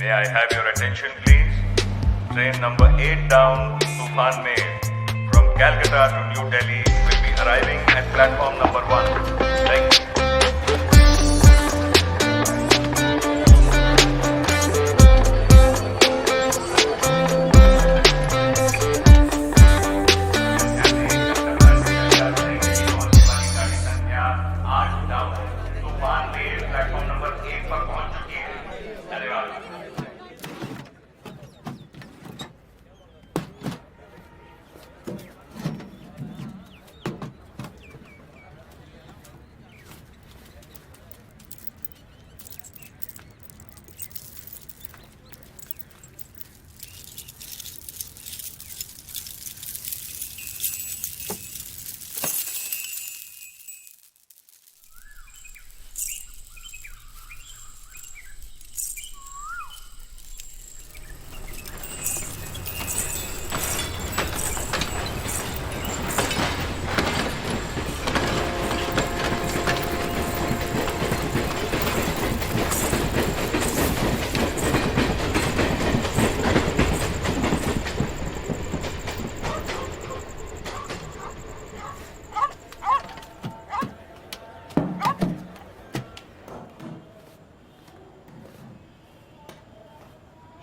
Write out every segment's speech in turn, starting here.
May I have your attention, please? Train number 8 down, Tufan Mail, from Calcutta to New Delhi will be arriving at platform number 1. Thank you.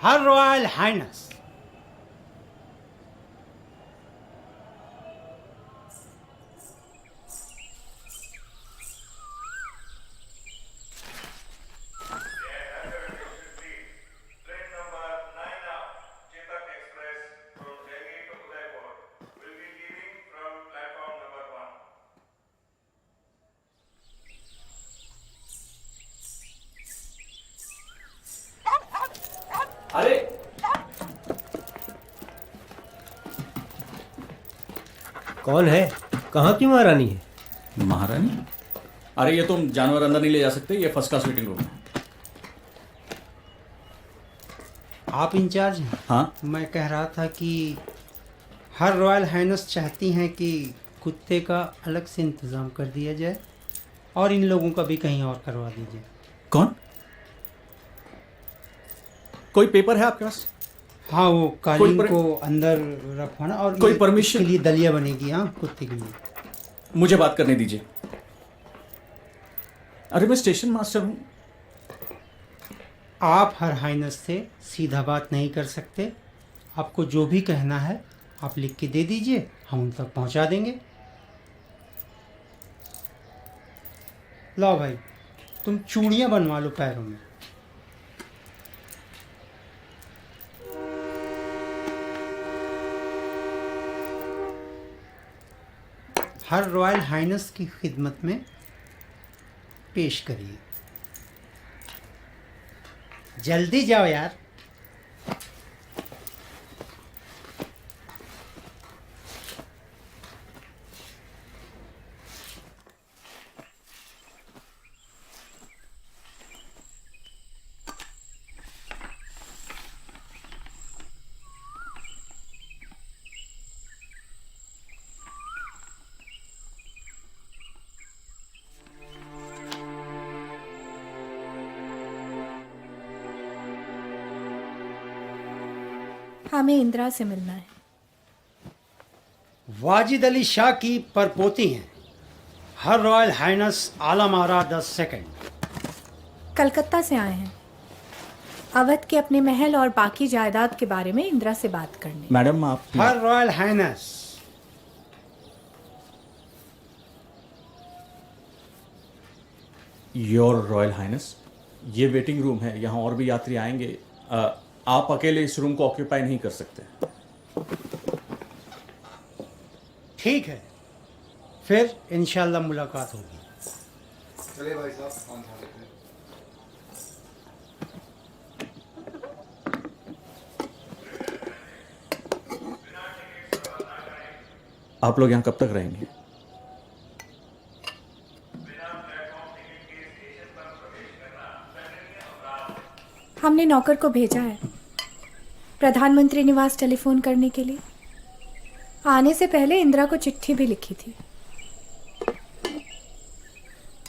Her Royal Highness. अरे कौन है? कहाँ की महारानी है? महारानी? अरे ये तुम जानवर अंदर नहीं ले जा सकते, ये फर्स्ट क्लास वेटिंग रूम है। आप इंचार्ज हैं? हाँ, मैं कह रहा था कि हर रॉयल हाइनेस चाहती हैं कि कुत्ते का अलग से इंतज़ाम कर दिया जाए और इन लोगों का भी कहीं और करवा दीजिए। कौन? कोई पेपर है आपके पास? हाँ, वो कालीन को अंदर रखवाना और कोई परमिशन के लिए दलिया बनेगी। हाँ, कुत्ते के लिए। मुझे बात करने दीजिए। अरे मैं स्टेशन मास्टर हूँ। आप हर हाइनेस से सीधा बात नहीं कर सकते। आपको जो भी कहना है आप लिख के दे दीजिए, हम उन तक पहुंचा देंगे। लो भाई, तुम चूड़ियां बनवा लो पैरों में। हर रॉयल हाइनेस की खिदमत में पेश करिए। जल्दी जाओ यार। हमें इंदिरा से मिलना है। वाजिद अली शाह की परपोती हैं her royal highness Alam Ara the second. Calcutta से आए हैं अवध के अपने महल और बाकी जायदाद के बारे में इंदिरा से बात करने। मैडम आप her royal highness. Your royal highness, ये वेटिंग रूम है, यहाँ और भी यात्री आएंगे। आप अकेले इस रूम को ऑक्यूपाई नहीं कर सकते। ठीक है, फिर इंशाल्लाह मुलाकात होगी। चलिए भाई साहब, हम खा लेते हैं। आप लोग यहाँ कब तक रहेंगे? हमने नौकर को भेजा है प्रधानमंत्री निवास टेलीफोन करने के लिए। आने से पहले इंदिरा को चिट्ठी भी लिखी थी।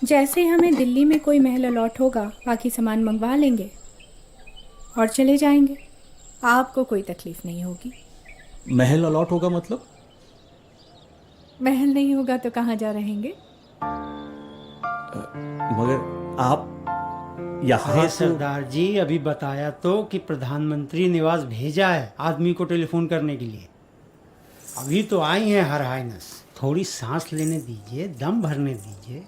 जैसे ही हमें दिल्ली में कोई महल अलॉट होगा बाकी सामान मंगवा लेंगे। और चले जाएंगे। आपको कोई तकलीफ नहीं होगी। महल अलॉट होगा मतलब? महल नहीं होगा तो कहाँ जा रहेंगे? मगर आप यहाँ अरे तो... सरदार जी, अभी बताया तो कि प्रधानमंत्री निवास भेजा है आदमी को टेलीफोन करने के लिए। अभी तो आई हैं हर हाइनस। थोड़ी सांस लेने दीजिए, दम भरने दीजिए।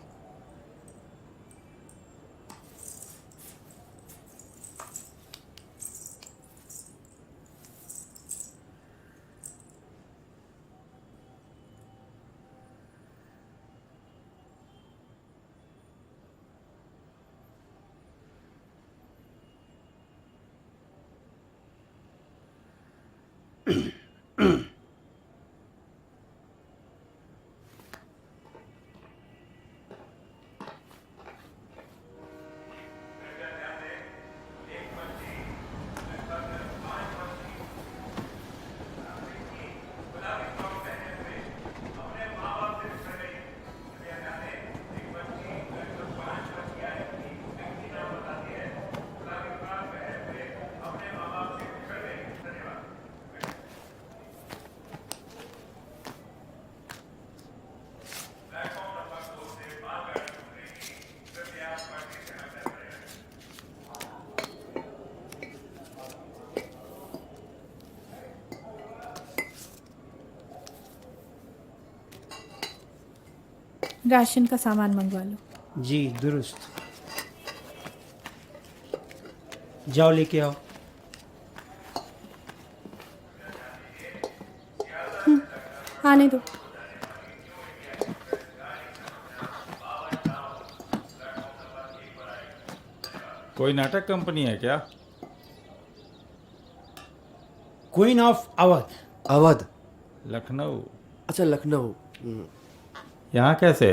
राशन का सामान मंगवा लो। जी दुरुस्त। जाओ लेके आओ। आने दो। कोई नाटक कंपनी है क्या? Queen of Awadh. अवध। लखनऊ। अच्छा, लखनऊ। यहाँ कैसे?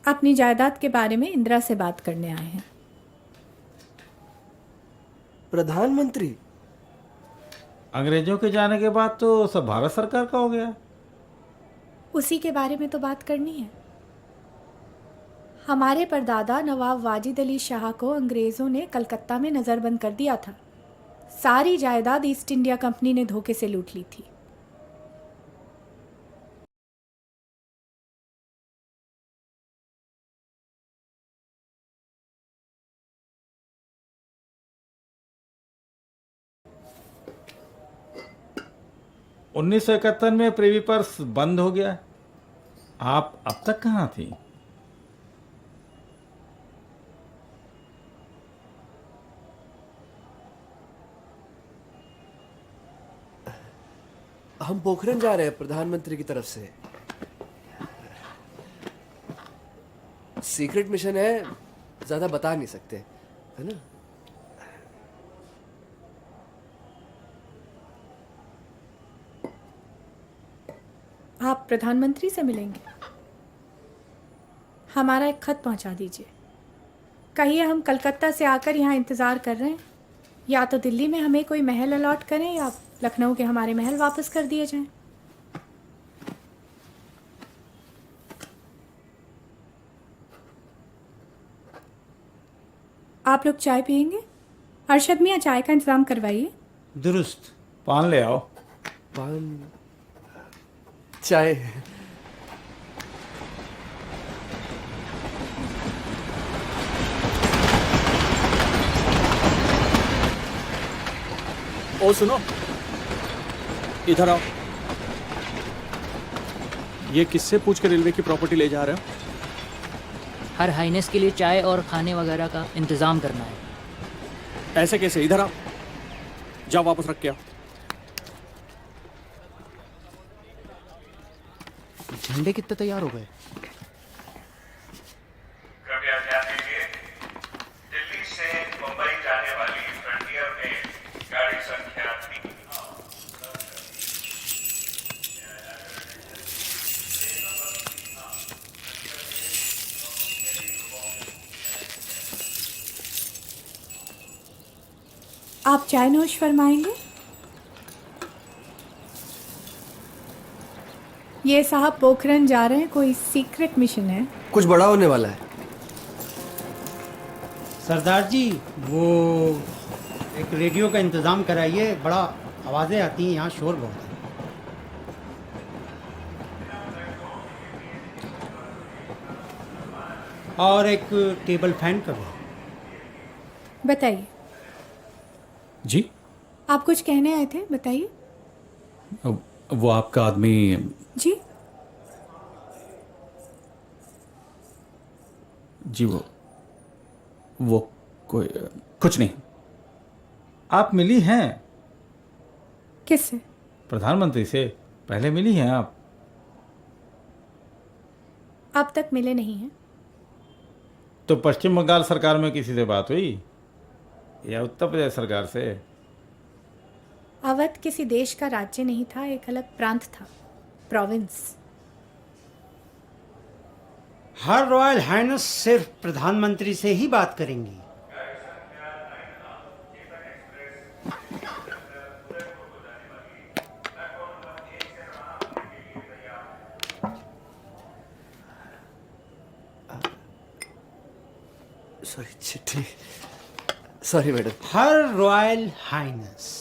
अपनी जायदाद के बारे में इंदिरा से बात करने आए हैं। प्रधानमंत्री? अंग्रेजों के जाने के बाद तो सब भारत सरकार का हो गया। उसी के बारे में तो बात करनी है। हमारे परदादा नवाब वाजिद अली शाह को अंग्रेज़ों ने कलकत्ता में नज़रबंद कर दिया था। सारी जायदाद ईस्ट इंडिया कंपनी ने धोखे से लूट ली थी। उन्नीस 1971 में प्रिवी पर्स बंद हो गया। आप अब तक कहाँ थी? हम पोखरन जा रहे हैं प्रधानमंत्री की तरफ से। सीक्रेट मिशन है, ज्यादा बता नहीं सकते, है ना? आप प्रधानमंत्री से मिलेंगे? हमारा एक खत पहुंचा दीजिए। कहिए हम कलकत्ता से आकर यहाँ इंतज़ार कर रहे हैं। या तो दिल्ली में हमें कोई महल अलॉट करें या लखनऊ के हमारे महल वापस कर दिए जाएं। आप लोग चाय पियेंगे? अरशद मियाँ, चाय का इंतज़ाम करवाइए। दुरुस्त। पान ले आओ। पान, चाय। ओ सुनो, इधर आओ। ये किससे पूछ के रेलवे की प्रॉपर्टी ले जा रहे हो? हर हाइनेस के लिए चाय और खाने वगैरह का इंतज़ाम करना है। ऐसे कैसे? इधर आओ, जाओ वापस रख के आओ। झंडे कितने तैयार हो गए? कृपया ध्यान दीजिए, दिल्ली से मुंबई जाने वाली फ्रंटियर में गाड़ी संख्या 3। आप चाय नोश फरमाएंगे? ये साहब पोखरन जा रहे हैं, कोई सीक्रेट मिशन है? कुछ बड़ा होने वाला है। सरदार जी, वो एक रेडियो का इंतज़ाम कराइए, बड़ा आवाज़ें आती हैं यहाँ, शोर बहुत है। और एक टेबल फैन कर दो। बताइए, जी, आप कुछ कहने आए थे, बताइए। वो आपका आदमी। जी जी, वो कोई कुछ नहीं। आप मिली हैं किससे? प्रधानमंत्री से? पहले मिली हैं आप? अब तक मिले नहीं हैं। तो पश्चिम बंगाल सरकार में किसी से बात हुई या उत्तर प्रदेश सरकार से? अवध किसी देश का राज्य नहीं था, एक अलग प्रांत था, प्रोविंस। हर रॉयल हाइनेस सिर्फ प्रधानमंत्री से ही बात करेंगी। सॉरी, चिट्ठी। Sorry madam. Her royal highness.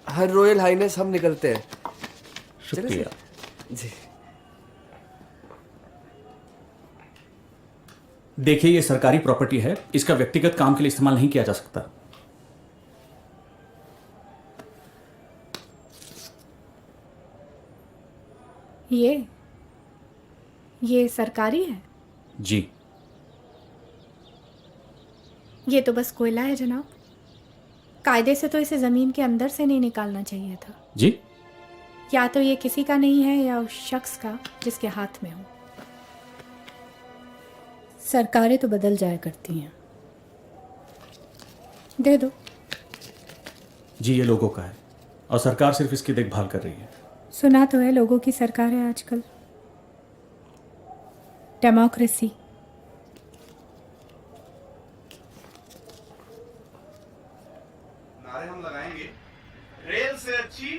Her royal highness, हम निकलते हैं। शुक्रिया जी। देखिए, ये सरकारी प्रॉपर्टी है, इसका व्यक्तिगत काम के लिए इस्तेमाल नहीं किया जा सकता। ये सरकारी है? जी। ये तो बस कोयला है जनाब। कायदे से तो इसे जमीन के अंदर से नहीं निकालना चाहिए था। जी, या तो ये किसी का नहीं है या उस शख्स का जिसके हाथ में हो। सरकारें तो बदल जाया करती हैं। दे दो। जी, ये लोगों का है और सरकार सिर्फ इसकी देखभाल कर रही है। सुना तो है लोगों की सरकार है आजकल। डेमोक्रेसी। नारे हम लगाएंगे, रेल से अच्छी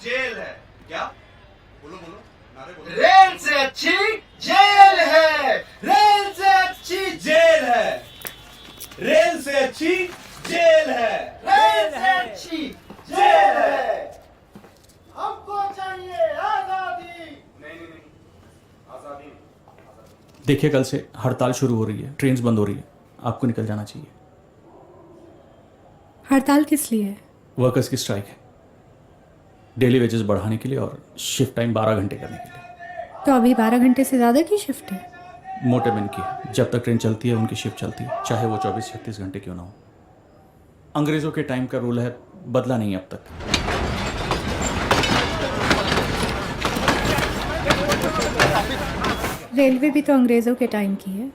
जेल है। क्या? बोलो बोलो, नारे बोलो। रेल से अच्छी जेल है, रेल से अच्छी जेल है, रेल से अच्छी जेल है, रेल से अच्छी जेल है। हमको चाहिए आजादी। नहीं नहीं नहीं, आजादी नहीं। देखिए, कल से हड़ताल शुरू हो रही है, ट्रेन्स बंद हो रही है, आपको निकल जाना चाहिए। हड़ताल किस लिए है? वर्कर्स की स्ट्राइक है, डेली वेजेस बढ़ाने के लिए और शिफ्ट टाइम 12 घंटे करने के लिए। तो अभी 12 घंटे से ज़्यादा की शिफ्ट है? मोटे मन की है, जब तक ट्रेन चलती है उनकी शिफ्ट चलती है, चाहे वो 24-36 घंटे क्यों ना हो। अंग्रेज़ों के टाइम का रूल है, बदला नहीं अब तक। रेलवे भी तो अंग्रेज़ों के टाइम की है।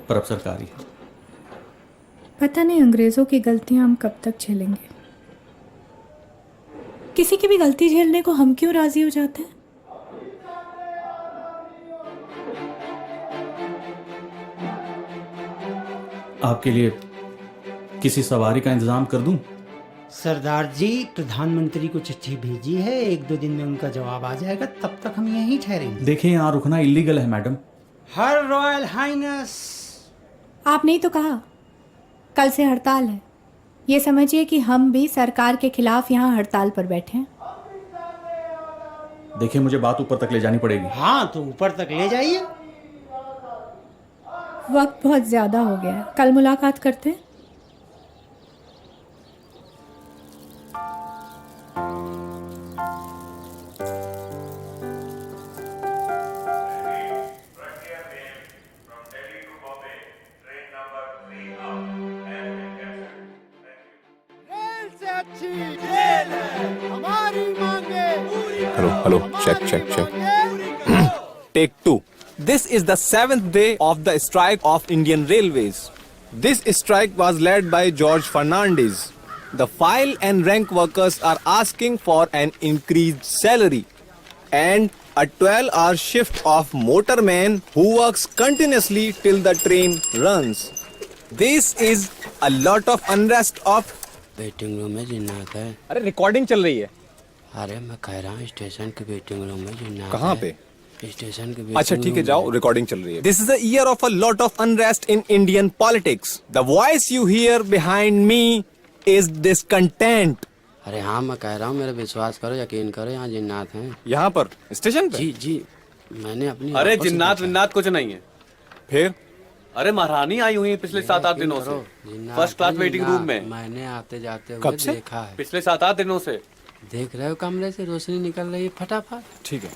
पर अब सरकारी है। पता नहीं अंग्रेज़ों की गलतियां हम कब तक झेलेंगे। किसी की भी गलती झेलने को हम क्यों राजी हो जाते हैं? आपके लिए किसी सवारी का इंतजाम कर दूं? सरदार जी, प्रधानमंत्री को चिट्ठी भेजी है, 1-2 दिन में उनका जवाब आ जाएगा, तब तक हम यहीं ठहरेंगे। देखिए, यहाँ रुकना इलीगल है मैडम। Her royal highness. आपने ही तो कहा कल से हड़ताल है। ये समझिए कि हम भी सरकार के खिलाफ यहाँ हड़ताल पर बैठे हैं। देखिए, मुझे बात ऊपर तक ले जानी पड़ेगी। हाँ, तो ऊपर तक ले जाइए। वक्त बहुत ज़्यादा हो गया है, कल मुलाकात करते हैं। Hello, check. Take 2. This is the 7th day of the strike of Indian Railways. This strike was led by George Fernandes. The file and rank workers are asking for an increased salary and a 12-hour shift of motorman who works continuously till the train runs. This is a lot of unrest of waiting room में जिन्नात है। अरे recording चल रही है। अरे मैं कह रहा हूँ स्टेशन के वेटिंग रूम में जिन्ना कहाँ पे? स्टेशन के अच्छा ठीक है, जाओ, रिकॉर्डिंग चल रही है. This is the year of a lot of unrest in Indian politics. The voice you here behind me is discontent. अरे हाँ मैं कह रहा हूँ, मेरा विश्वास करो, यकीन करो, यहाँ जिन्नात हैं. यहाँ पर स्टेशन पे? जी जी, मैंने अपनी अरे आंखों से जिन्नात देखा। विन्नात कुछ नहीं है. फिर? अरे महारानी आई हुई है पिछले 7-8 दिनों से, जिन्नात फर्स्ट क्लास है, वेटिंग रूम में. मैंने आते जाते हुए कब से? देखा है. पिछले 7-8 दिनों से. देख रहे हो कमरे से रोशनी निकल रही है फटाफट. ठीक है.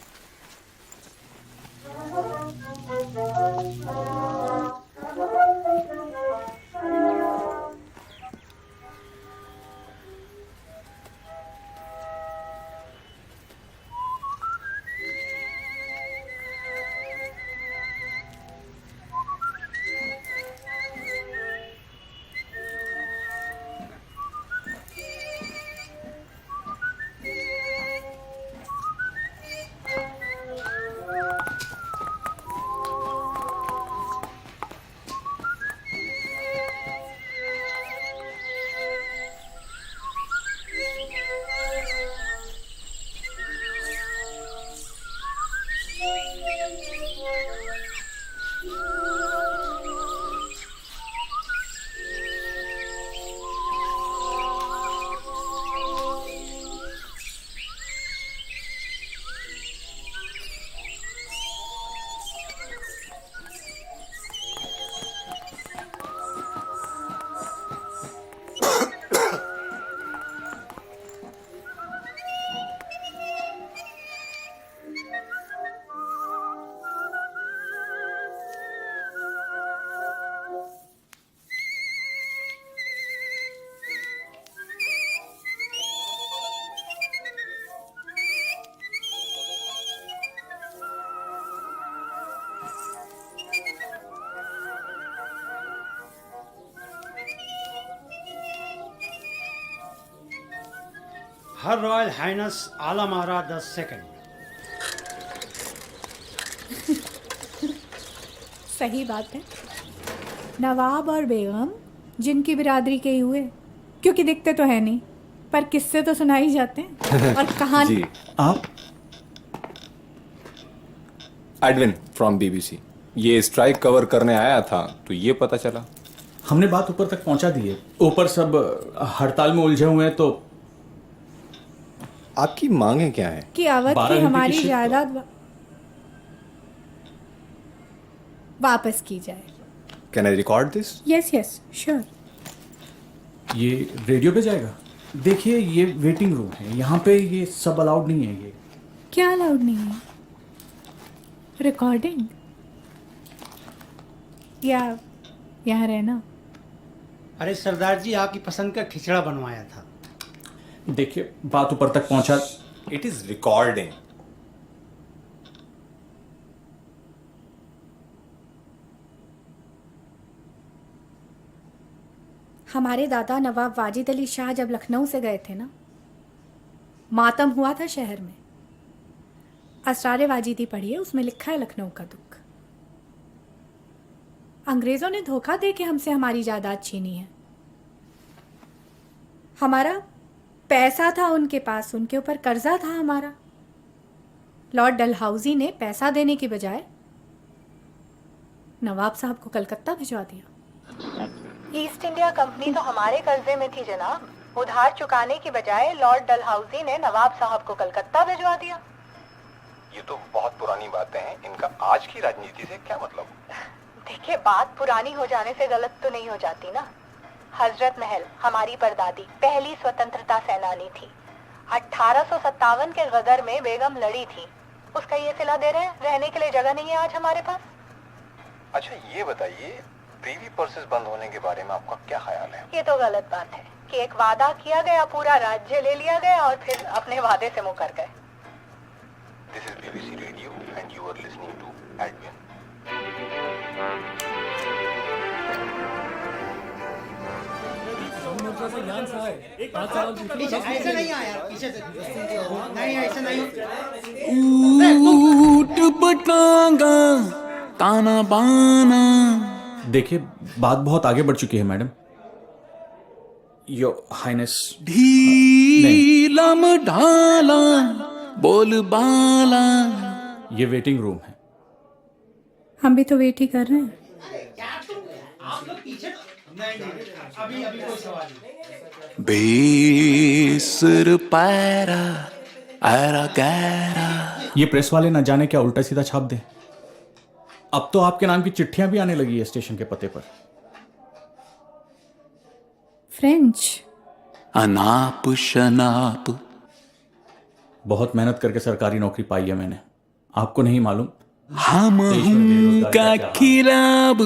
हर रॉयल हाइनेस आलम आरा 10 सेकंड. सही बात है. नवाब और बेगम जिनकी बिरादरी के ही हुए, क्योंकि दिखते तो है नहीं, पर किस्से तो सुनाई जाते हैं और कहानी. जी. आप? Edwin from BBC. ये स्ट्राइक कवर करने आया था तो ये पता चला. हमने बात ऊपर तक पहुंचा दी है. ऊपर सब हड़ताल में उलझे हुए हैं. तो आपकी मांगे क्या है? कि अवध 12 की घंटे की हमारी शिफ्ट जायदाद वापस की जाए. Can I record this? Yes yes sure. ये रेडियो पे जाएगा. देखिए ये वेटिंग रूम है, यहाँ पे ये सब अलाउड नहीं है. ये क्या अलाउड नहीं है? रिकॉर्डिंग या यहाँ रहना? अरे सरदार जी, आपकी पसंद का खिचड़ा बनवाया था. देखिए बात ऊपर तक पहुंचा. It is recording. हमारे दादा नवाब वाजिद अली शाह जब लखनऊ से गए थे ना, मातम हुआ था शहर में. असरार वाजिदी पढ़िए, उसमें लिखा है लखनऊ का दुख. अंग्रेजों ने धोखा दे के हमसे हमारी जायदाद छीनी है. हमारा पैसा था उनके पास, उनके ऊपर कर्जा था हमारा. लॉर्ड डलहौजी ने पैसा देने की बजाय नवाब साहब को कलकत्ता भिजवा दिया. ईस्ट इंडिया कंपनी तो हमारे कर्जे में थी जनाब. उधार चुकाने की बजाय लॉर्ड डलहौजी ने नवाब साहब को कलकत्ता भिजवा दिया. ये तो बहुत पुरानी बातें हैं. इनका आज की राजनीति से क्या मतलब? देखिए, बात पुरानी हो जाने से गलत तो नहीं हो जाती ना. हजरत महल हमारी परदादी पहली स्वतंत्रता सेनानी थी. 1857 के गदर में बेगम लड़ी थी. उसका ये सिला दे रहे हैं. रहने के लिए जगह नहीं है आज हमारे पास. अच्छा ये बताइए, प्रीवी पर्सेस बंद होने के बारे में आपका क्या ख्याल है? ये तो गलत बात है कि एक वादा किया गया, पूरा राज्य ले लिया गया और फिर अपने वादे से मुकर गए. This is BBC radio and you are listening to Edwin. ऐसे नहीं आया, पीछे से नहीं, ऐसे नहीं. ताना बाना. देखिए बात बहुत आगे बढ़ चुकी है मैडम. योर हाइनेस, शीलम ढाला बोल बाला। ये वेटिंग रूम है। हम भी तो वेट ही कर रहे हैं। बेसर पैरा ऐरा गैरा। ये प्रेस वाले न जाने क्या उल्टा सीधा छाप दे। अब तो आपके नाम की चिट्ठियां भी आने लगी है स्टेशन के पते पर। फ्रेंच। अनाप शनाप। बहुत मेहनत करके सरकारी नौकरी पाई है मैंने, आपको नहीं मालूम। हम का खिलाब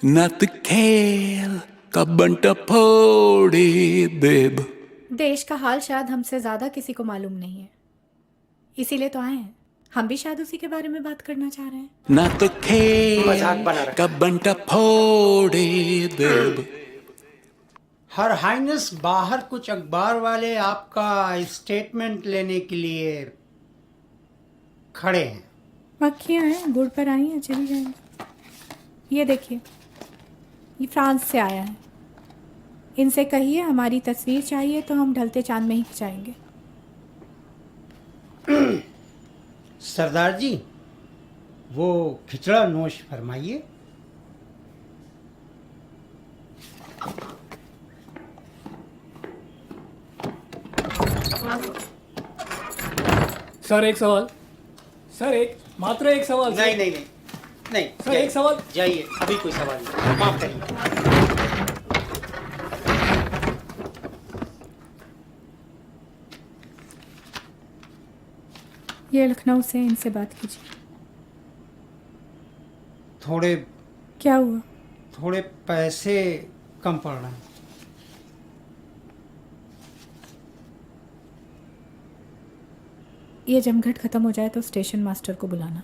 नत खेल कबंट फोड़े देब। देश का हाल शायद हमसे ज्यादा किसी को मालूम नहीं है, इसीलिए तो आए हैं। हम भी शायद उसी के बारे में बात करना चाह रहे हैं। नत खेल कबंट फोड़े देब। हर हाइनेस, बाहर कुछ अखबार वाले आपका स्टेटमेंट लेने के लिए खड़े हैं। मक्खियाँ हैं, गुड़ पर आई हैं, चली जाएंगी। ये देखिए, ये फ्रांस से आया है। इनसे कहिए हमारी तस्वीर चाहिए तो हम ढलते चांद में ही खिंचाएंगे। सरदार जी, वो खिचड़ा नोश फरमाइए। सर एक सवाल। सर मात्र एक सवाल। नहीं नहीं नहीं नहीं सर, एक सवाल। जाइए, अभी कोई सवाल नहीं, माफ करिए। ये लखनऊ से, इनसे बात कीजिए। थोड़े क्या हुआ? थोड़े पैसे कम पड़ रहे हैं। ये जमघट खत्म हो जाए तो स्टेशन मास्टर को बुलाना,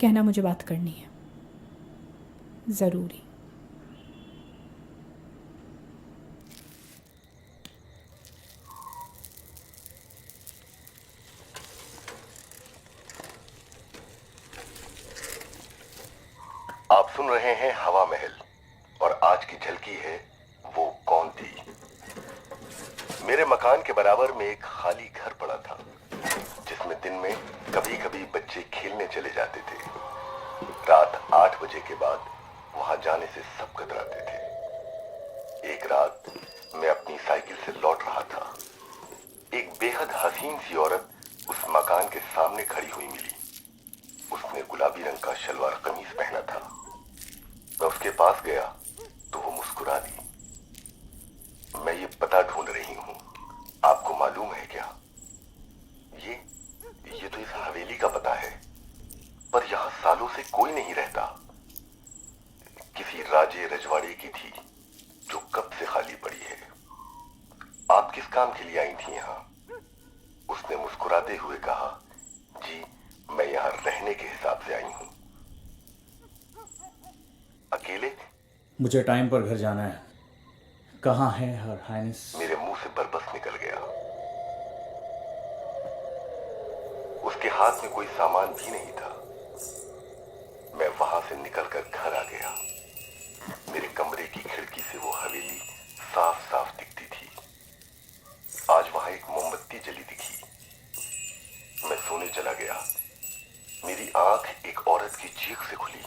कहना मुझे बात करनी है, ज़रूरी। आप सुन रहे हैं हवा महल, और आज की झलकी है वो कौन थी। मेरे मकान के बराबर में एक खाली घर पड़ा था, जिसमें दिन में कभी कभी बच्चे खेलने चले जाते थे। रात 8 बजे के बाद वहां जाने से सब कतराते थे। एक रात मैं अपनी साइकिल से लौट रहा था। एक बेहद हसीन सी औरत उस मकान के सामने खड़ी हुई मिली। उसने गुलाबी रंग का शलवार कमीज पहना था। मैं उसके पास गया तो वो मुस्कुरा दी। मैं ये पता ढूंढ रही हूं, आपको मालूम है क्या? ये तो इस हवेली का पता है, पर यहां सालों से कोई नहीं रहता। किसी राजे रजवाड़े की थी जो कब से खाली पड़ी है। आप किस काम के लिए आई थी यहाँ? उसने मुस्कुराते हुए कहा, जी मैं यहाँ रहने के हिसाब से आई हूँ। अकेले? मुझे टाइम पर घर जाना है। कहाँ है हर हाइनेस? मेरे मुंह से बरबस निकल गया। उसके हाथ में कोई सामान भी नहीं था। मैं वहां से निकलकर घर आ गया। मेरे कमरे की खिड़की से वो हवेली साफ साफ दिखती थी। आज वहां एक मोमबत्ती जली दिखी। मैं सोने चला गया। मेरी आंख एक औरत की चीख से खुली।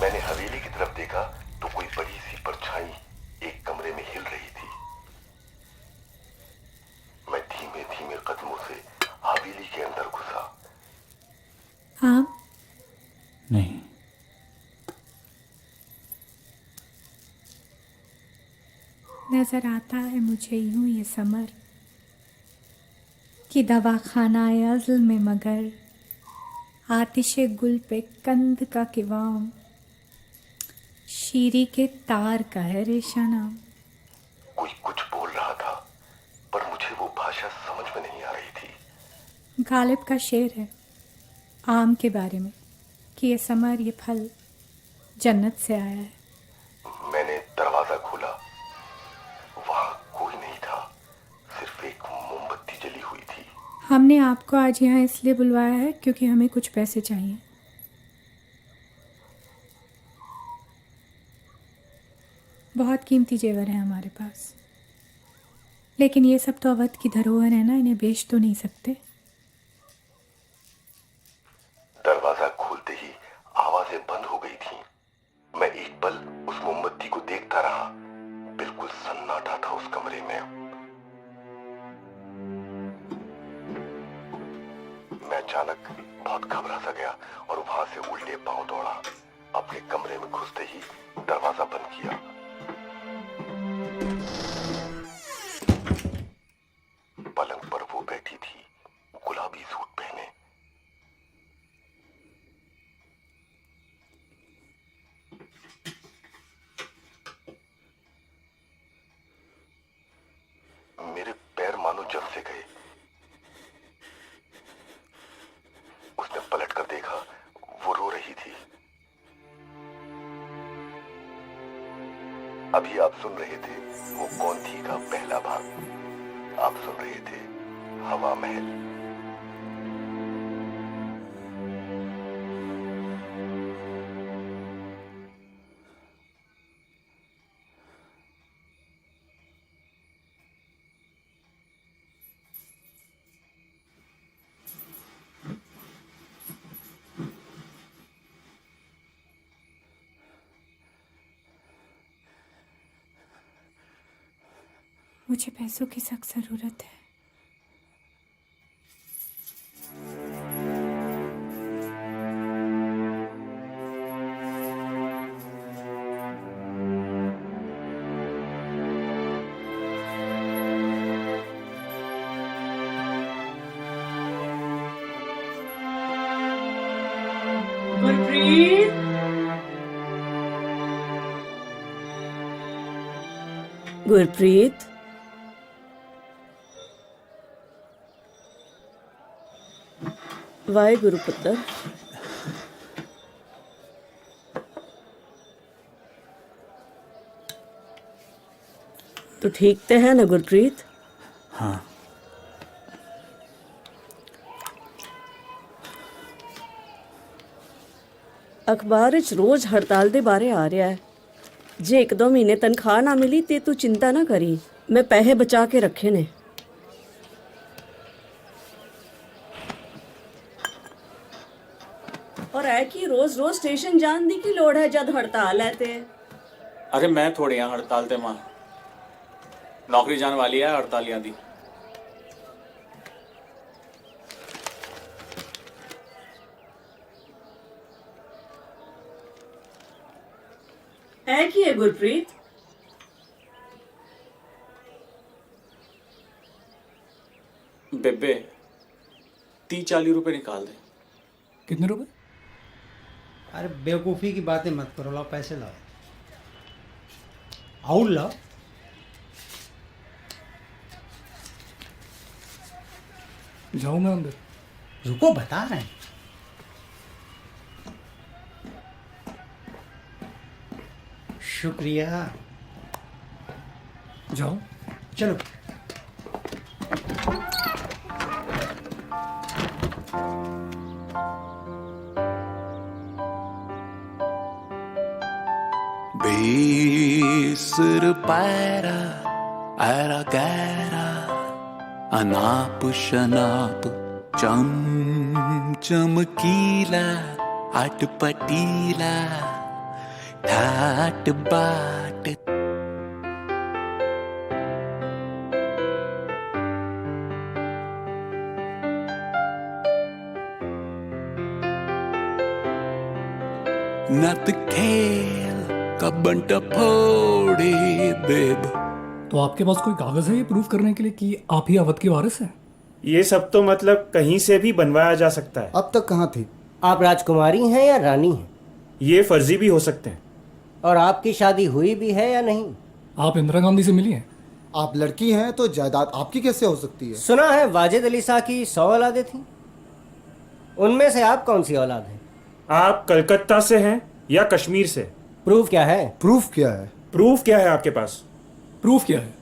मैंने हवेली की तरफ देखा तो कोई बड़ी सी परछाई एक कमरे में हिल रही थी। मैं धीमे धीमे कदमों से हवेली के अंदर घुसा। हाँ? नहीं। नजर आता है मुझे यूं ये समर कि दवाखाना अज़ल में मगर आतिशे गुल पे कंद का किवाम शीरी के तार का है रेशाना। कोई कुछ बोल रहा था, पर मुझे वो भाषा समझ में नहीं आ रही थी। गालिब का शेर है आम के बारे में कि ये समर, ये फल जन्नत से आया है। मैंने दरवाजा खोला। वहां कोई नहीं था, सिर्फ एक मोमबत्ती जली हुई थी। हमने आपको आज यहाँ इसलिए बुलवाया है क्योंकि हमें कुछ पैसे चाहिए। कीमती जेवर हैं हमारे पास, लेकिन ये सब तो अवध की धरोहर है ना, इन्हें बेच तो नहीं सकते। दरवाजा खोलते ही आवाजें बंद हो गई थीं। मैं एक पल उस मोमबत्ती को देखता रहा। बिल्कुल सन्नाटा था उस कमरे में। मैं अचानक बहुत घबरा सा गया और वहां से उल्टे पांव दौड़ा। अपने कमरे में घुसते ही दरवाजा बंद किया। पलंग पर वो बैठी थी, गुलाबी सूट पहने। मेरे पैर मानो जम से गए। उसने पलट कर देखा, वो रो रही थी। अभी आप सुन रहे थे वो कौन थी का पहला भाग। आप सुन रहे थे हवा महल। मुझे पैसों की सख्त जरूरत है। गुरप्रीत, गुरप्रीत, वाहेगुरु पुत्र। तू ठीक ते है ना गुरप्रीत? हाँ। अखबार च रोज हड़ताल दे बारे आ रहा है। जे एक दो महीने तनख्वाह ना मिली ते तू चिंता ना करी, मैं पैसे बचा के रखे ने। और है कि रोज रोज स्टेशन जान दी की लोड़ है जद हड़ताल है ते। अरे मैं थोड़ी यहाँ हड़ताल ते मां नौकरी जाने वाली है हड़तालियां दी। है कि है गुरप्रीत? बेबे 30-40 रुपए निकाल दे। कितने रुपए? अरे बेवकूफ़ी की बातें मत करो, लाओ पैसे लाओ। और लाओ। जाऊं मैं अंदर? रुको, बता रहे हैं। शुक्रिया। जाओ। चलो। Besar para ara gara anap shanap cham chamkila atpatila ठाट बाट नत खेल कबंटा फोड़े बेब। तो आपके पास कोई कागज है ये प्रूफ करने के लिए कि आप ही अवध के वारिस हैं? ये सब तो मतलब कहीं से भी बनवाया जा सकता है। अब तक कहाँ थी आप? राजकुमारी हैं या रानी हैं? ये फर्जी भी हो सकते हैं। और आपकी शादी हुई भी है या नहीं? आप इंदिरा गांधी से मिली हैं? आप लड़की हैं तो जायदाद आपकी कैसे हो सकती है? सुना है वाजिद अली शाह की 100 औलादें थीं। उनमें से आप कौन सी औलाद हैं? आप कलकत्ता से हैं या कश्मीर से? प्रूफ क्या है? प्रूफ क्या है? प्रूफ क्या है आपके पास? प्रूफ क्या है?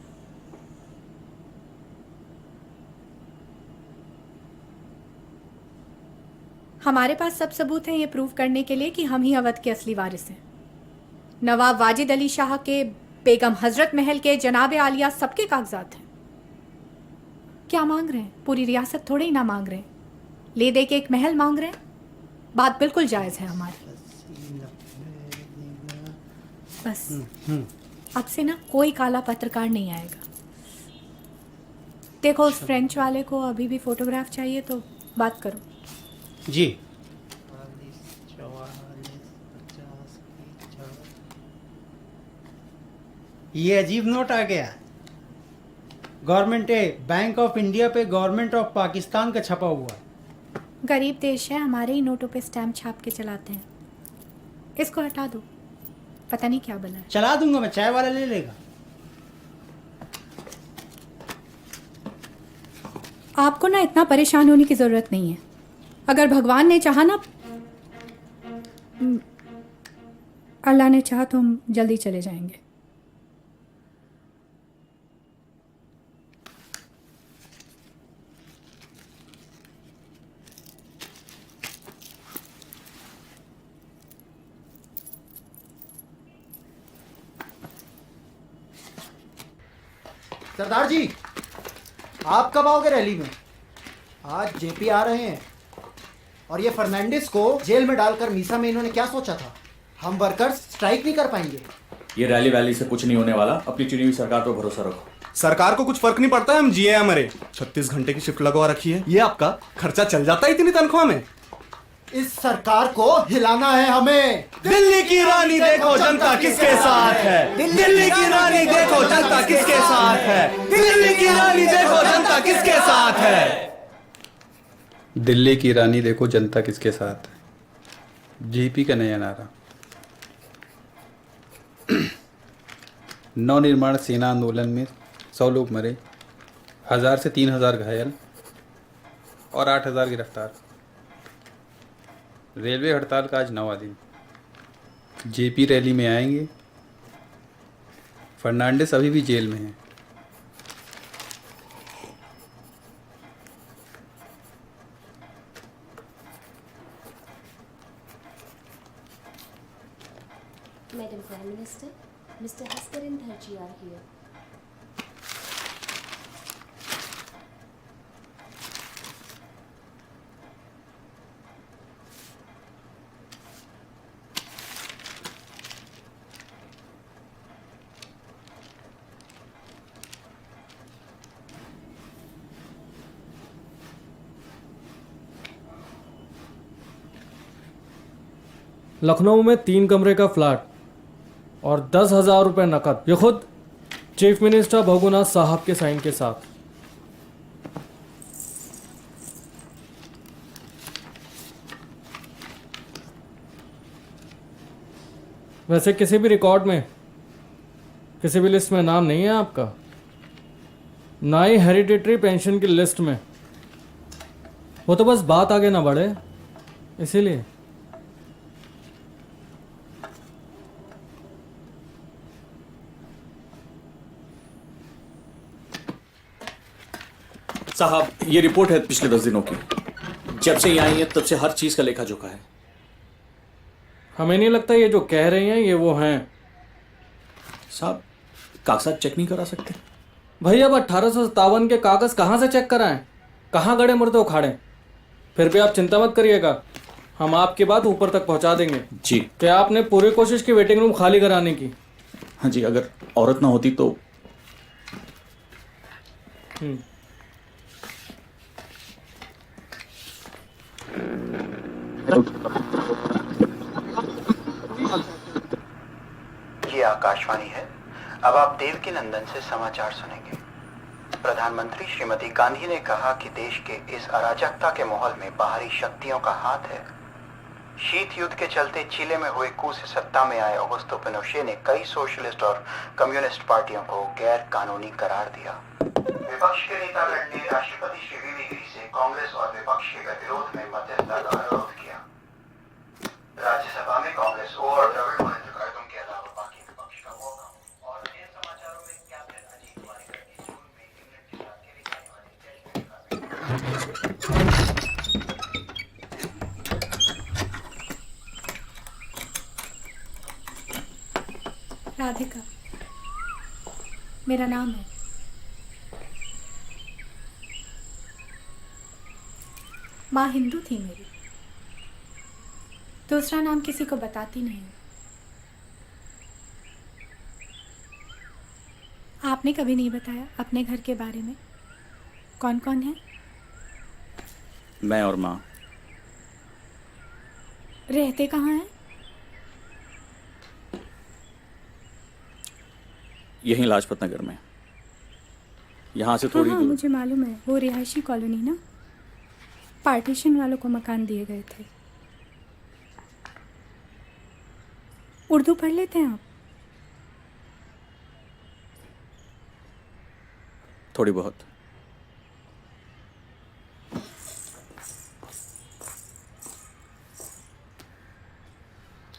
हमारे पास सब सबूत हैं ये प्रूव करने के लिए कि हम ही अवध के असली वारिस हैं। नवाब वाजिद अली शाह के बेगम हजरत महल के, जनाब आलिया सबके कागजात हैं। क्या मांग रहे हैं? पूरी रियासत थोड़े ही ना मांग रहे हैं, ले दे के एक महल मांग रहे हैं। बात बिल्कुल जायज़ है हमारी। बस अब से ना कोई काला पत्रकार नहीं आएगा। देखो उस फ्रेंच वाले को अभी भी फोटोग्राफ चाहिए तो बात करो। जी। ये अजीब नोट आ गया। गवर्नमेंट बैंक ऑफ इंडिया पे गवर्नमेंट ऑफ पाकिस्तान का छपा हुआ है। गरीब देश है, हमारे ही नोटों पे स्टैम्प छाप के चलाते हैं। इसको हटा दो, पता नहीं क्या बना है। चला दूंगा मैं, चाय वाला ले लेगा। आपको ना इतना परेशान होने की जरूरत नहीं है। अगर भगवान ने चाहा ना, अल्लाह ने चाहा तो हम जल्दी चले जाएंगे। सरदार जी, आप कब आओगे रैली में? आज जेपी आ रहे हैं और ये फर्नांडिस को जेल में डालकर मीसा में इन्होंने क्या सोचा था? हम वर्कर्स स्ट्राइक नहीं कर पाएंगे। ये रैली वैली से कुछ नहीं होने वाला। अपनी चुनी हुई सरकार पर भरोसा रखो। सरकार को कुछ फर्क नहीं पड़ता है, हम जिए या मरे। 36 घंटे की शिफ्ट लगवा रखी है। ये आपका खर्चा चल जाता है इतनी तनख्वाह में। इस सरकार को हिलाना है हमें। दिल्ली की रानी देखो जनता किसके साथ है। दिल्ली की रानी देखो जनता किसके साथ है। दिल्ली की रानी देखो जनता किसके साथ है। दिल्ली की रानी देखो जनता किसके साथ है। जेपी का नया नारा। नवनिर्माण सेना आंदोलन में 100 लोग मरे, 1000 से 3000 घायल और 8000 गिरफ्तार। रेलवे हड़ताल का आज 9वां दिन। जेपी रैली में आएंगे। फर्नांडिस अभी भी जेल में है। Madam Prime Minister, Mr. Haskar and Dharji are here. Lucknow में 3 कमरे का फ्लैट और 10,000 रुपये नकद, ये खुद चीफ मिनिस्टर भगुनाथ साहब के साइन के साथ। वैसे किसी भी रिकॉर्ड में, किसी भी लिस्ट में नाम नहीं है आपका, ना ही हेरिडिटरी पेंशन की लिस्ट में। वो तो बस बात आगे ना बढ़े इसीलिए। साहब, ये रिपोर्ट है पिछले 10 दिनों की। जब से यहाँ आई है तब से हर चीज का लेखा जोखा है। हमें नहीं लगता ये जो कह रही हैं ये वो हैं। साहब, कागजात चेक नहीं करा सकते? भाई अब 1857 के कागज कहाँ से चेक कराएं? कहाँ गड़े मुर्दे उखाड़े? फिर भी आप चिंता मत करिएगा, हम आपकी बात ऊपर तक पहुँचा देंगे। जी। क्या आपने पूरी कोशिश की वेटिंग रूम खाली कराने की? हाँ जी, अगर औरत ना होती तो। ये आकाशवाणी है। अब आप देवकी नंदन से समाचार सुनेंगे। प्रधानमंत्री श्रीमती गांधी ने कहा कि देश के इस अराजकता के माहौल में बाहरी शक्तियों का हाथ है। शीत युद्ध के चलते चिले में हुए कू से सत्ता में आए ऑगस्टो पिनोशे ने कई सोशलिस्ट और कम्युनिस्ट पार्टियों को गैर कानूनी करार दिया। विपक्ष के नेतागण ने राष्ट्रपति श्री वी गिरी से कांग्रेस और विपक्ष के गतिरोध में मध्यस्थता का अनुरोध किया। राज्यसभा में कांग्रेस और द्रविड़ मुनेत्र कड़गम के अलावा बाकी विपक्ष का वॉकआउट। और इन समाचारों में कैप्टन अजीत वाडेकर की जून में इंग्लैंड के साथ खेली जाने वाली टेस्ट मैच का राधिका, मेरा नाम है। माँ हिंदू थी मेरी, दूसरा नाम किसी को बताती नहीं। आपने कभी नहीं बताया अपने घर के बारे में, कौन कौन है? मैं और माँ। रहते कहाँ हैं? यहीं लाजपत नगर में, यहाँ से हाँ थोड़ी हाँ दूर। मुझे मालूम है, वो रिहायशी कॉलोनी ना, पार्टीशन वालों को मकान दिए गए थे। उर्दू पढ़ लेते हैं आप? थोड़ी बहुत।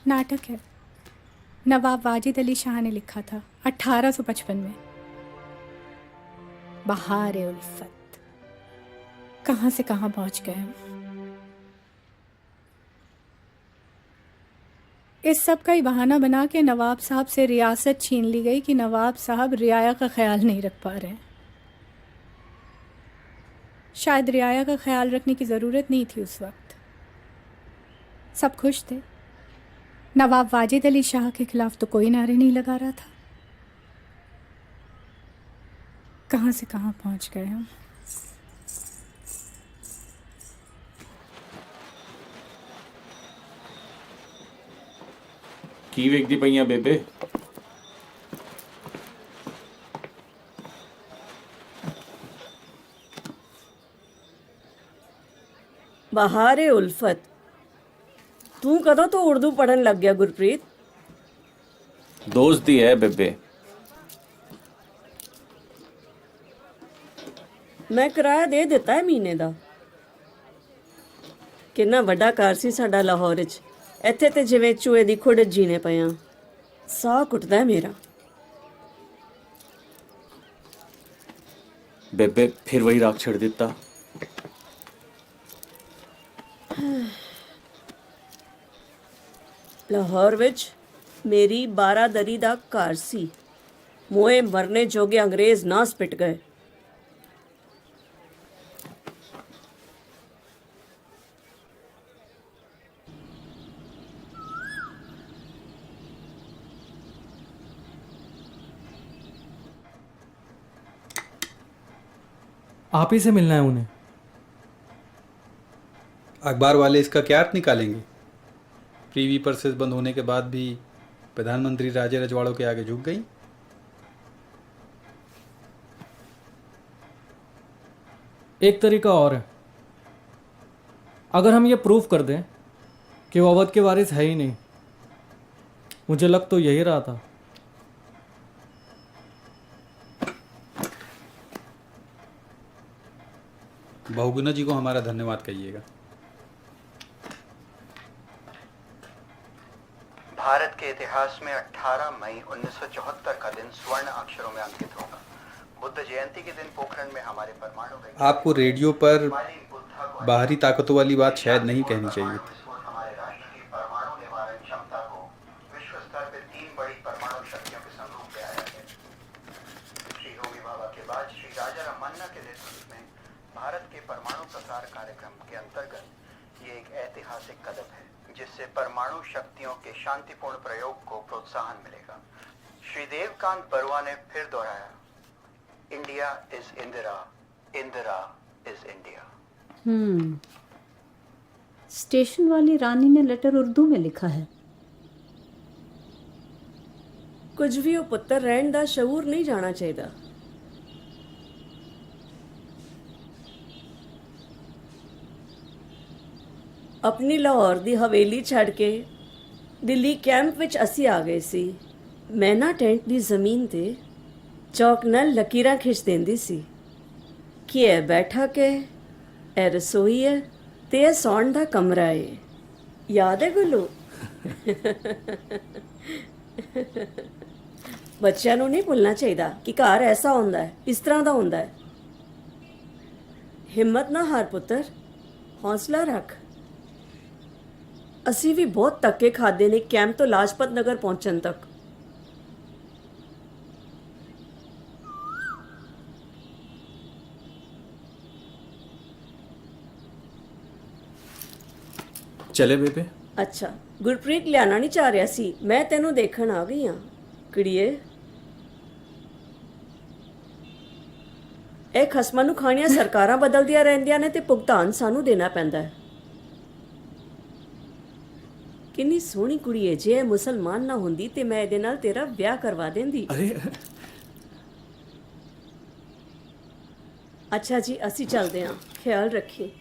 नाटक है, नवाब वाजिद अली शाह ने लिखा था 1855 में। बहार ए उल्फत। कहाँ से कहाँ पहुँच गए हम। इस सब का ही बहाना बना के नवाब साहब से रियासत छीन ली गई कि नवाब साहब रियाया का ख्याल नहीं रख पा रहे हैं। शायद रियाया का ख्याल रखने की ज़रूरत नहीं थी उस वक्त, सब खुश थे। नवाब वाजिद अली शाह के खिलाफ तो कोई नारे नहीं लगा रहा था। कहाँ से कहाँ पहुँच गए हम। की वेखदी पईयां बेबे? बहार ए उल्फत। तू कदों तो उर्दू पढ़न लग गया गुरप्रीत? दोस्ती है बेबे। मैं किराया दे दिता है महीने का। कितना वड्डा घर सी साडा लाहौर च, ਇੱਥੇ ਤੇ ਜਿਵੇਂ ਚੂਹੇ ਦੀ ਖੁੱਡ ਜੀਣੇ ਪਿਆ। ਸਾਹ ਘੁੱਟਦਾ ਹੈ ਮੇਰਾ। बेबे फिर वही राग छेड़ देता। ਲਾਹੌਰ ਵਿੱਚ ਮੇਰੀ 12 ਦਰੀ ਦਾ ਘਰ ਸੀ। ਮੋਏ ਮਰਨੇ ਜੋਗੇ ਅੰਗਰੇਜ਼ ਨਾ ਸਪਿਟ ਗਏ। आप ही से मिलना है उन्हें। अखबार वाले इसका क्या अर्थ निकालेंगे? प्रीवी पर्सेस बंद होने के बाद भी प्रधानमंत्री राजे रजवाड़ों के आगे झुक गई। एक तरीका और है, अगर हम ये प्रूफ कर दें कि वो अवध के वारिस है ही नहीं। मुझे लग तो यही रहा था। बहुगुना जी को हमारा धन्यवाद कहिएगा। भारत के इतिहास में 18 मई 1974 का दिन स्वर्ण अक्षरों में अंकित होगा। बुद्ध जयंती के दिन पोखरण में हमारे परमाणु आपको रेडियो पर बाहरी ताकतों वाली बात शायद नहीं कहनी चाहिए थी। हमारे राष्ट्र की परमाणु निवारण क्षमता को विश्व स्तर पर 3 बड़ी परमाणु शक्तियों के समरूप ले आया है। श्री होमी भाभा के बाद श्री राजा रमन्ना के नेतृत्व में भारत के परमाणु प्रसार कार्यक्रम के अंतर्गत ये एक ऐतिहासिक कदम है, जिससे परमाणु शक्तियों के शांतिपूर्ण प्रयोग को प्रोत्साहन मिलेगा। श्री देवकांत बरुआ ने फिर दोहराया, India is Indira, Indira is India. Station वाली रानी ने लेटर उर्दू में लिखा है। कुछ भी हो पुत्र, रहन दा शऊर नहीं जाना चाहिए। अपनी लाहौर दी हवेली छड़ के दिल्ली कैंप विच असी आ गए सी। मैं ना टेंट दी जमीन ते चौक नाल लकीरां खिंच देंदी सी कि ए बैठा के ए रसोई है ते ए सौण दा कमरा है। याद है गुल्लू? बच्चों नूं नहीं भुलना चाहिए कि घर ऐसा होंदा है, इस तरह दा होंदा है। हिम्मत ना हार पुत्र, हौसला रख। असी भी बहुत धक्के खादे ने कैंप तो लाजपत नगर पहुंचन तक। चले बेबे? ਅੱਛਾ ਗੁਰਪ੍ਰੀਤ ਲਿਆਣਾ ਨਹੀਂ ਚਾਹ ਰਿਹਾ ਸੀ, ਮੈਂ ਤੈਨੂੰ ਦੇਖਣ ਆ ਗਈ ਹਾਂ ਕੁੜੀਏ। ਇਹ ਖਸਮਾਂ ਨੂੰ ਖਾਣੀਆਂ ਸਰਕਾਰਾਂ ਬਦਲਦੀਆਂ ਰਹਿੰਦੀਆਂ ਨੇ ਤੇ ਭੁਗਤਾਨ ਸਾਨੂੰ ਦੇਣਾ ਪੈਂਦਾ ਹੈ। ਕਿੰਨੀ ਸੋਹਣੀ ਕੁੜੀ ਹੈ, ਜੇ ਇਹ ਮੁਸਲਮਾਨ ਨਾ ਹੁੰਦੀ ਤੇ ਮੈਂ ਇਹਦੇ ਨਾਲ ਤੇਰਾ ਵਿਆਹ ਕਰਵਾ ਦਿੰਦੀ। ਅੱਛਾ ਜੀ, ਅਸੀਂ ਚੱਲਦੇ ਹਾਂ, ਖਿਆਲ ਰੱਖੀ।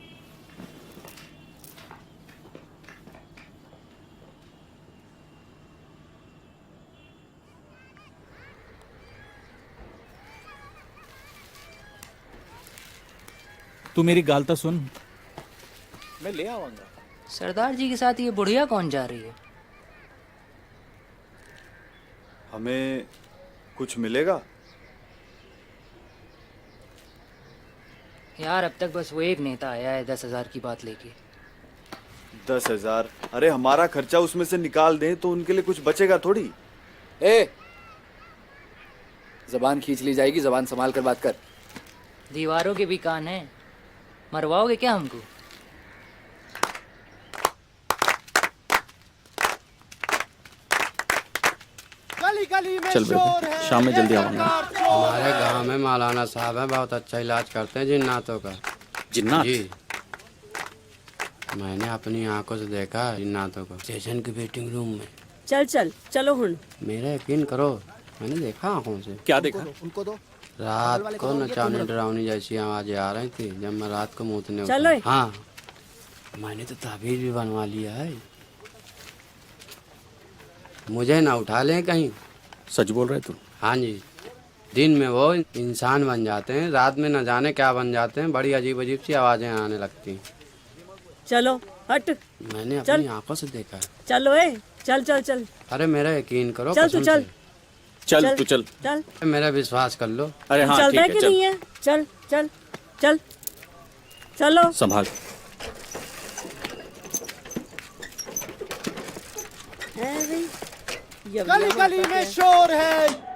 तू मेरी गाल तो सुन। मैं ले आऊंगा। सरदार जी के साथ ये बुढ़िया कौन जा रही है? हमें कुछ मिलेगा? यार अब तक बस वो एक नेता आया है 10,000 की बात लेके। 10,000? अरे हमारा खर्चा उसमें से निकाल दें तो उनके लिए कुछ बचेगा थोड़ी। ए, जबान खींच ली जाएगी, जबान संभाल कर बात कर। दीवारों के भी कान हैं, मरवाओगे क्या हमको? गली गली में चल बेबे, शाम में जल्दी आऊंगा। हमारे गांव में मौलाना साहब हैं, बहुत अच्छा इलाज करते हैं जिन्नातों का। जिन्नात? जी, मैंने अपनी आंखों से देखा जिन्नातों को स्टेशन के वेटिंग रूम में। चल चल चलो हुन। मेरा यकीन करो, मैंने देखा आंखों से। क्या देखा? उनको दो। रात को नचाने डरावनी जैसी आवाजें आ रही थी जब मैं रात को मूतने चलो। उठा। हाँ, मैंने तो ताबीज भी बनवा लिया है। मुझे ना उठा लें कहीं। सच बोल रहे तू? हाँ जी, दिन में वो इंसान बन जाते हैं, रात में न जाने क्या बन जाते हैं, बड़ी अजीब अजीब सी आवाजें आने लगती हैं। चलो हट। मैंने अपनी आंखों से देखा है। चलो ए, चल चल चल। अरे मेरा यकीन करो, चल तू कसम चल। से। चल तू चल। चल मेरा विश्वास कर लो। अरे हाँ चल ठीक रहा है, कि चल। नहीं है? चल चल चल चलो। संभाल। गली गली में शोर है।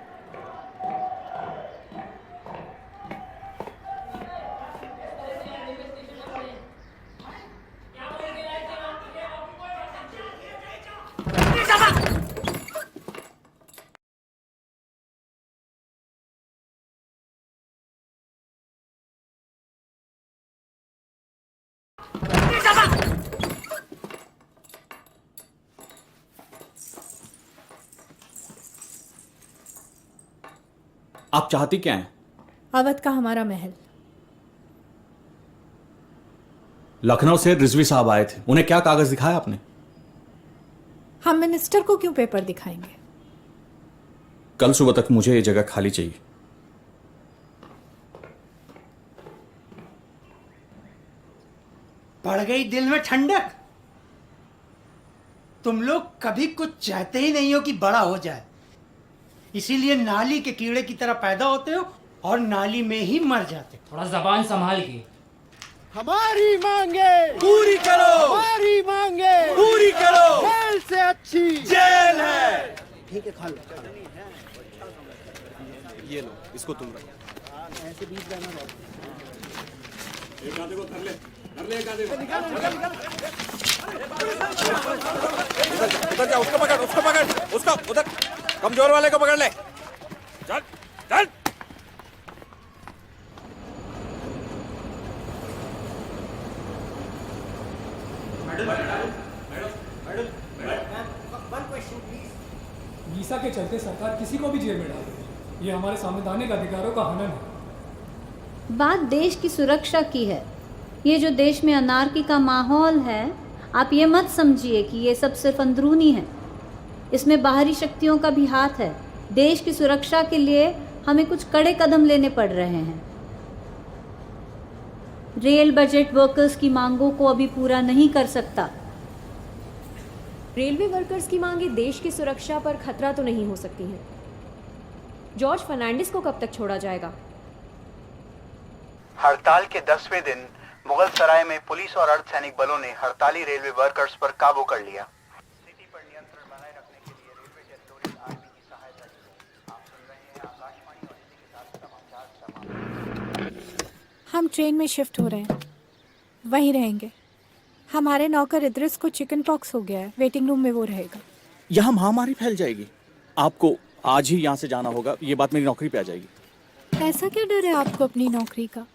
आप चाहती क्या हैं? अवध का हमारा महल। लखनऊ से रिजवी साहब आए थे, उन्हें क्या कागज दिखाया आपने? हम मिनिस्टर को क्यों पेपर दिखाएंगे? कल सुबह तक मुझे ये जगह खाली चाहिए। पड़ गई दिल में ठंडक। तुम लोग कभी कुछ चाहते ही नहीं हो कि बड़ा हो जाए, इसीलिए नाली के कीड़े की तरह पैदा होते हो और नाली में ही मर जाते हो। थोड़ा जबान संभाल के। हमारी मांगे पूरी करो, हमारी मांगे पूरी करो। जेल से अच्छी जेल है। ठीक है, खा लो। ये लो, इसको तुम रखो। ऐसे बीच रहना। एक आधे को कर ले, एक आधे को। उधर जा, उसको पकड़, उसका उधर कमजोर वाले को पकड़ ले। चल चल। वीसा के चलते सरकार किसी को भी जेल में डाल देती है। ये हमारे संवैधानिक अधिकारों का हनन है। बात देश की सुरक्षा की है। ये जो देश में अनारकी का माहौल है, आप ये मत समझिए कि ये सब सिर्फ अंदरूनी है। इसमें बाहरी शक्तियों का भी हाथ है। देश की सुरक्षा के लिए हमें कुछ कड़े कदम लेने पड़ रहे हैं। रेल बजट वर्कर्स की मांगों को अभी पूरा नहीं कर सकता। रेलवे वर्कर्स की मांगे देश की सुरक्षा पर खतरा तो नहीं हो सकती हैं। जॉर्ज फर्नांडिस को कब तक छोड़ा जाएगा? हड़ताल के 10वें दिन मुगल सराय में पुलिस और अर्धसैनिक बलों ने हड़ताली रेलवे वर्कर्स पर काबू कर लिया। स्थिति पर नियंत्रण बनाए रखने के लिए रेलवे टेरिटोरियल आर्मी की सहायता ली। आप सुन रहे हैं आकाशवाणी और इसी के साथ समाचार समाप्त। हम ट्रेन में शिफ्ट हो रहे हैं, वहीं रहेंगे। हमारे नौकर इद्रिस को चिकन पॉक्स हो गया है, वेटिंग रूम में वो रहेगा। यहाँ महामारी फैल जाएगी। आपको आज ही यहाँ से जाना होगा, ये बात मेरी नौकरी पे आ जाएगी। ऐसा क्या डर है आपको अपनी नौकरी का?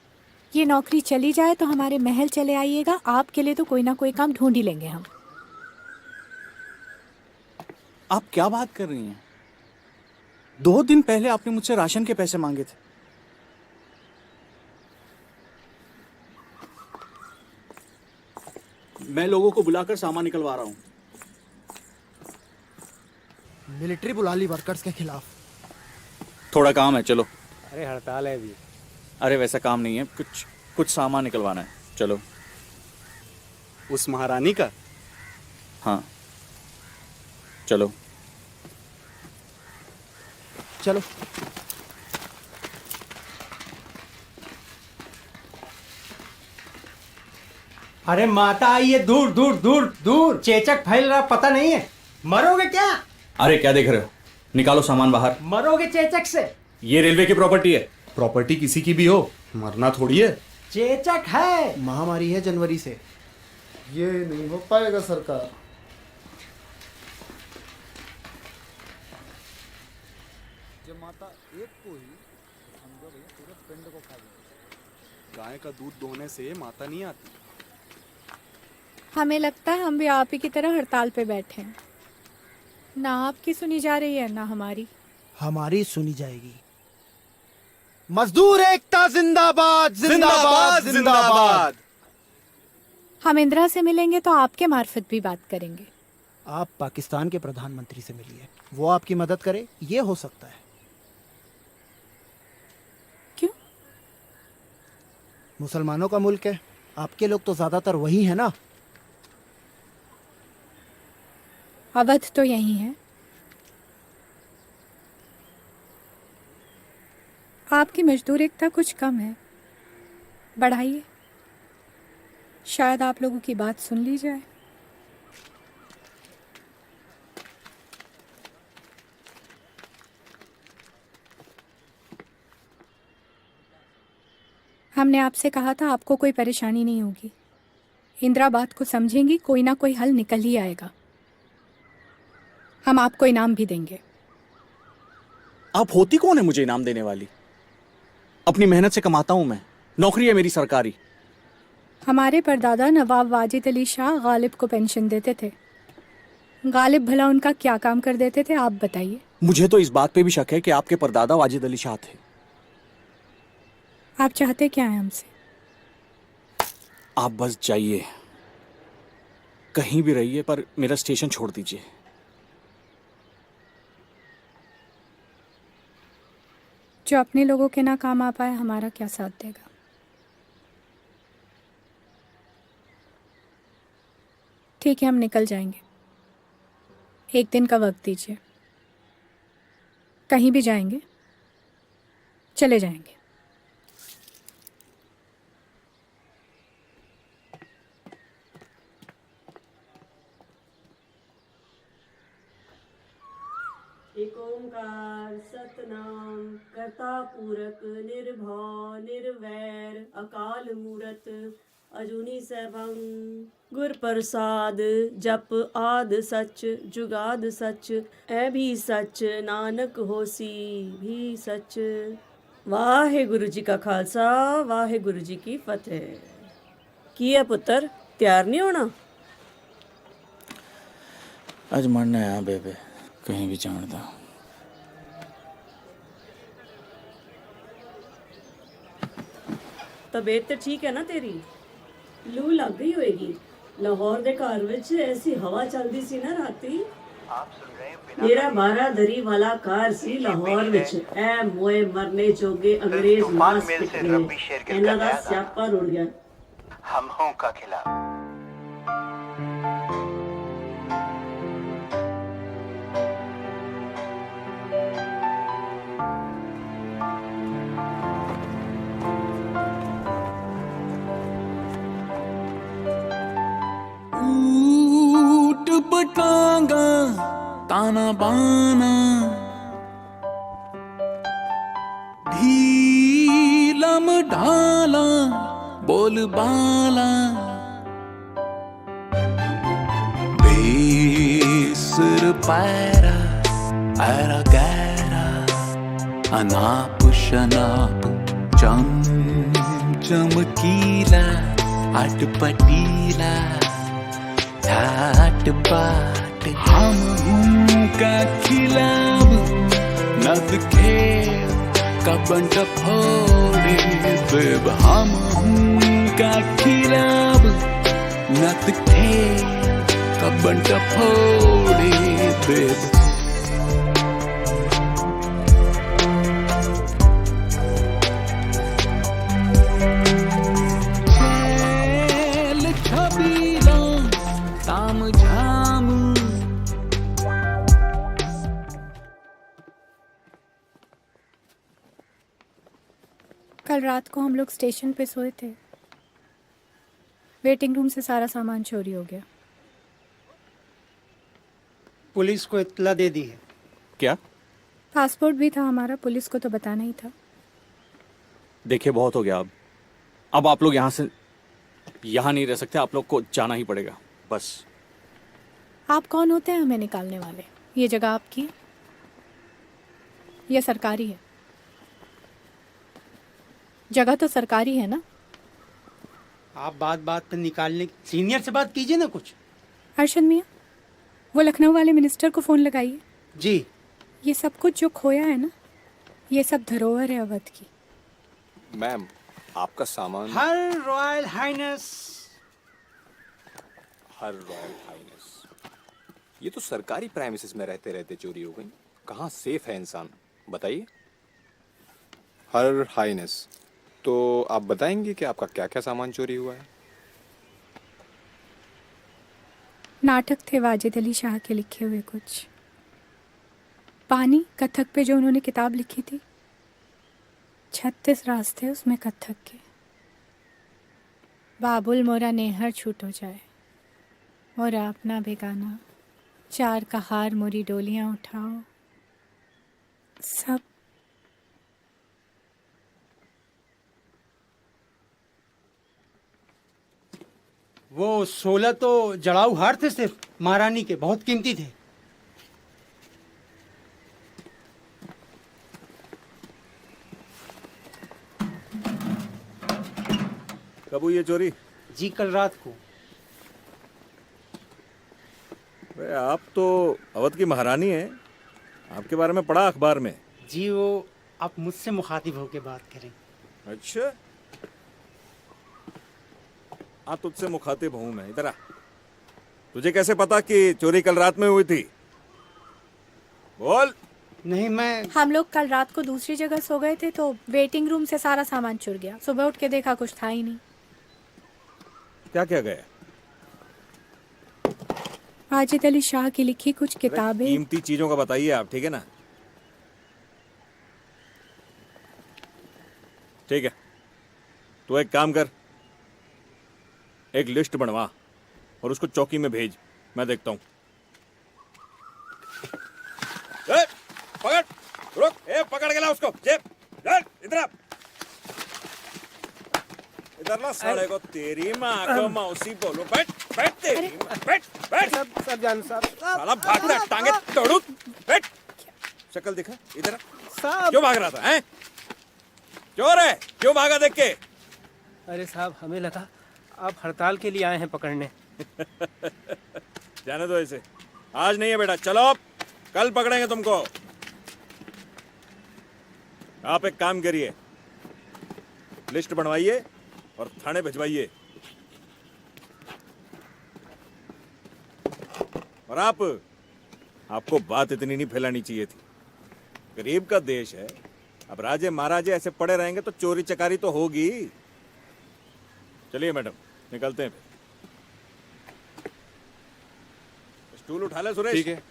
ये नौकरी चली जाए तो हमारे महल चले आइएगा, आपके लिए तो कोई ना कोई काम ढूंढ ही लेंगे हम। आप क्या बात कर रही हैं? 2 दिन पहले आपने मुझसे राशन के पैसे मांगे थे। मैं लोगों को बुलाकर सामान निकलवा रहा हूँ। मिलिट्री बुला ली वर्कर्स के खिलाफ। थोड़ा काम है, चलो। अरे हड़ताल है अभी। अरे वैसा काम नहीं है, कुछ सामान निकलवाना है, चलो। उस महारानी का? हाँ चलो चलो। अरे माता आई है, दूर दूर दूर दूर चेचक फैल रहा, पता नहीं है। मरोगे क्या? अरे क्या देख रहे हो, निकालो सामान बाहर। मरोगे चेचक से। ये रेलवे की प्रॉपर्टी है। प्रॉपर्टी किसी की भी हो, मरना थोड़ी है। चेचक है। महामारी है जनवरी से। ये नहीं हो पाएगा सरकार। जब माता एक को ही समझो भैया पूरे पिंड को खा गई। गाय का दूध दोहने से माता नहीं आती। हमें लगता है हम भी आप ही की तरह हड़ताल पे बैठे हैं। ना आपकी सुनी जा रही है ना हमारी। हमारी सुनी जाएगी। मजदूर एकता जिंदाबाद जिंदाबाद जिंदाबाद। हम इंदिरा से मिलेंगे तो आपके मार्फत भी बात करेंगे। आप पाकिस्तान के प्रधानमंत्री से मिलिए, वो आपकी मदद करे, ये हो सकता है। क्यों? मुसलमानों का मुल्क है, आपके लोग तो ज्यादातर वही है ना। अवध तो यही है। आपकी मजदूर एकता कुछ कम है, बढ़ाइए, शायद आप लोगों की बात सुन ली जाए। हमने आपसे कहा था आपको कोई परेशानी नहीं होगी। इंदिरा बात को समझेंगी, कोई ना कोई हल निकल ही आएगा। हम आपको इनाम भी देंगे। आप होती कौन है मुझे इनाम देने वाली? अपनी मेहनत से कमाता हूं मैं, नौकरी है मेरी सरकारी। हमारे परदादा नवाब वाजिद अली शाह गालिब को पेंशन देते थे। गालिब भला उनका क्या काम कर देते थे, आप बताइए। मुझे तो इस बात पे भी शक है कि आपके परदादा वाजिद अली शाह थे। आप चाहते क्या हैं हमसे? आप बस जाइए, कहीं भी रहिए, पर मेरा स्टेशन छोड़ दीजिए। जो अपने लोगों के ना काम आ पाए, हमारा क्या साथ देगा? ठीक है, हम निकल जाएंगे। 1 दिन का वक्त दीजिए। कहीं भी जाएंगे, चले जाएंगे। एक ओंकार सतनाम करता पूरक निर्भव निर्वैर अकाल मूरत अजूनी सैभं गुर प्रसाद जप आद सच जुगाद सच ऐ भी सच नानक होसी भी सच। वाहे गुरु जी का खालसा, वाहे गुरु जी की फतेह। की है पुत्र, तैयार नहीं होना? आज मरना है बेबे, कहीं भी जान दा। तबीयत तो ठीक है ना तेरी? लू लग गई होएगी। लाहौर दे घर विच ऐसी हवा चलदी सी ना राती। मेरा बारादरी वाला कार सी लाहौर विच, ऐ मोए मरने जोगे अंग्रेज मास पिट गए। इन्हां दा स्यापा रुड़ गया। हम हों का खिलाफ। पटांगा ताना बाना ढीलम ढाला बोल बाला पैरा ऐरा गैरा अनाप शनाप चम चमकीला अटपटीला ठाट बाट हम का खिलाब नद खेल कबंट फोड़े बेब हम का खिलाब नद खेल कबंट फोड़े बेब कल रात को हम लोग स्टेशन पे सोए थे। वेटिंग रूम से सारा सामान चोरी हो गया। पुलिस को इत्तला दे दी है। क्या? पासपोर्ट भी था हमारा, पुलिस को तो बताना ही था। देखिए बहुत हो गया अब आप लोग यहाँ नहीं रह सकते, आप लोग को जाना ही पड़ेगा बस। आप कौन होते हैं हमें निकालने वाले? ये जगह आपकी है? ये सरकारी है? जगह तो सरकारी है ना? आप बात पे निकालने सीनियर से बात कीजिए ना कुछ। अर्शद मियाँ, वो लखनऊ वाले मिनिस्टर को फ़ोन लगाइए। जी। ये सब कुछ जो खोया है ना, ये सब धरोहर है अवध की। मैम, आपका सामान। हर royal highness. Her royal highness. ये तो सरकारी प्राइमिसेस में रहते रहते चोरी हो गई। कहाँ सेफ है इंसान, बताइए। हर हाइनेस, तो आप बताएंगे कि आपका क्या क्या सामान चोरी हुआ है? नाटक थे वाजिद अली शाह के लिखे हुए कुछ। पानी कथक पे जो उन्होंने किताब लिखी थी, 36 राज थे उसमें कथक के। बाबुल मोरा नेहर छूट हो जाए, मोरा अपना बेगाना, 4 का हार मोरी डोलियां उठाओ, सब। वो 16 तो जड़ाऊ हार थे, सिर्फ महारानी के, बहुत कीमती थे। कब हुई ये चोरी? जी कल रात को। अरे आप तो अवध की महारानी हैं, आपके बारे में पढ़ा अखबार में। जी वो आप मुझसे मुखातिब होके बात करें। अच्छा, हाँ तुझसे मुखातिब हूं मैं। इधर आ। तुझे कैसे पता कि चोरी कल रात में हुई थी? बोल। नहीं मैं हम लोग कल रात को दूसरी जगह सो गए थे, तो वेटिंग रूम से सारा सामान चुर गया। सुबह उठ के देखा कुछ था ही नहीं। क्या क्या गया? वाजिद अली शाह की लिखी कुछ किताबें। कीमती चीजों का बताइए आप, ठीक है ना? ठीक है, तो एक काम कर, एक लिस्ट बनवा और उसको चौकी में भेज, मैं देखता हूं। पकड़, रुक, पकड़ के ला उसको। जेब, इधर आ। इधर ना साले को, तेरी माँ को मौसी बोलो। बैठ बैठ तेरी माँ, बैठ बैठ। सब जान साहब। साला भागता, टांगे तोड़ू। बैठ, शक्ल दिखा, इधर आ। क्यों भाग रहा था? हैं? चोर है, क्यों भागा देख के? अरे साहब, हमें लगा आप हड़ताल के लिए आए हैं पकड़ने। जाने दो इसे, आज नहीं है बेटा, चलो अब, कल पकड़ेंगे तुमको। आप एक काम करिए, लिस्ट बनवाइए और थाने भिजवाइए। और आपको बात इतनी नहीं फैलानी चाहिए थी। गरीब का देश है, अब राजे महाराजे ऐसे पड़े रहेंगे तो चोरी चकारी तो होगी। चलिए मैडम, निकलते हैं। स्टूल उठा ले सुरेश। ठीक है,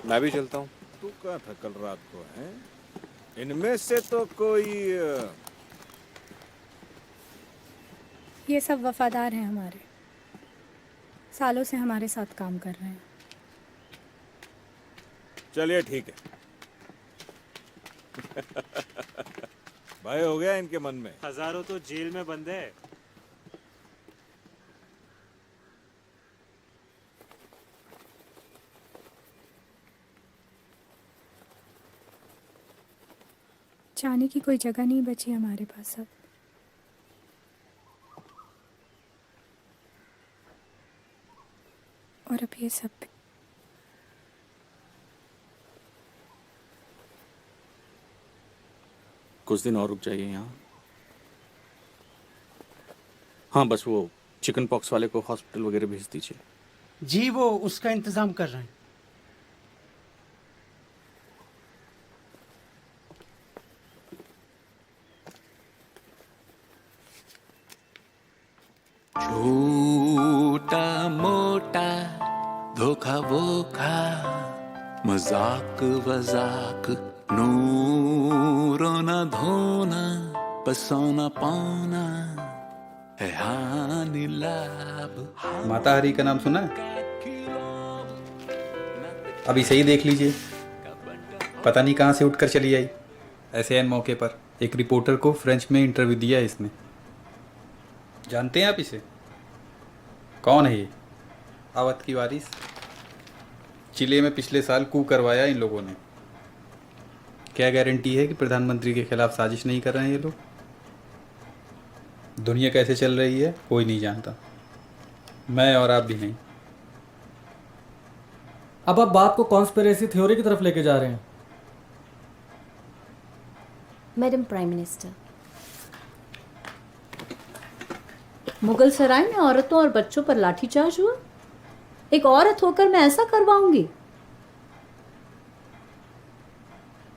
मैं भी चलता हूँ। तू कहाँ था कल रात को? है इनमें से तो कोई ये सब वफादार हैं हमारे, सालों से हमारे साथ काम कर रहे हैं। चलिए ठीक है। भय हो गया इनके मन में। हजारों तो जेल में बंद है। जाने की कोई जगह नहीं बची हमारे पास अब। और अब ये सब भी। कुछ दिन और रुक जाइए यहाँ। हाँ, बस वो चिकन पॉक्स वाले को हॉस्पिटल वगैरह भेज दीजिए। जी वो उसका इंतजाम कर रहे हैं। छोटा मोटा धोखा वोखा मजाक वजाक रोना धोना पसौना पाना है हानि लाभ। माता हरी का नाम सुना है? अभी सही देख लीजिए, पता नहीं कहाँ से उठकर चली आई। ऐसे एन मौके पर एक रिपोर्टर को फ्रेंच में इंटरव्यू दिया है इसने। जानते हैं आप इसे? कौन है ये? अवध की वारिस। चिले में पिछले साल कू करवाया इन लोगों ने। क्या गारंटी है कि प्रधानमंत्री के खिलाफ साजिश नहीं कर रहे हैं ये लोग? दुनिया कैसे चल रही है कोई नहीं जानता, मैं और आप भी नहीं। अब आप बात को कॉन्स्पिरेसी थ्योरी की तरफ लेके जा रहे हैं। मैडम प्राइम मिनिस्टर, मुगल सराय में औरतों और बच्चों पर लाठीचार्ज हुआ। एक औरत होकर मैं ऐसा करवाऊंगी?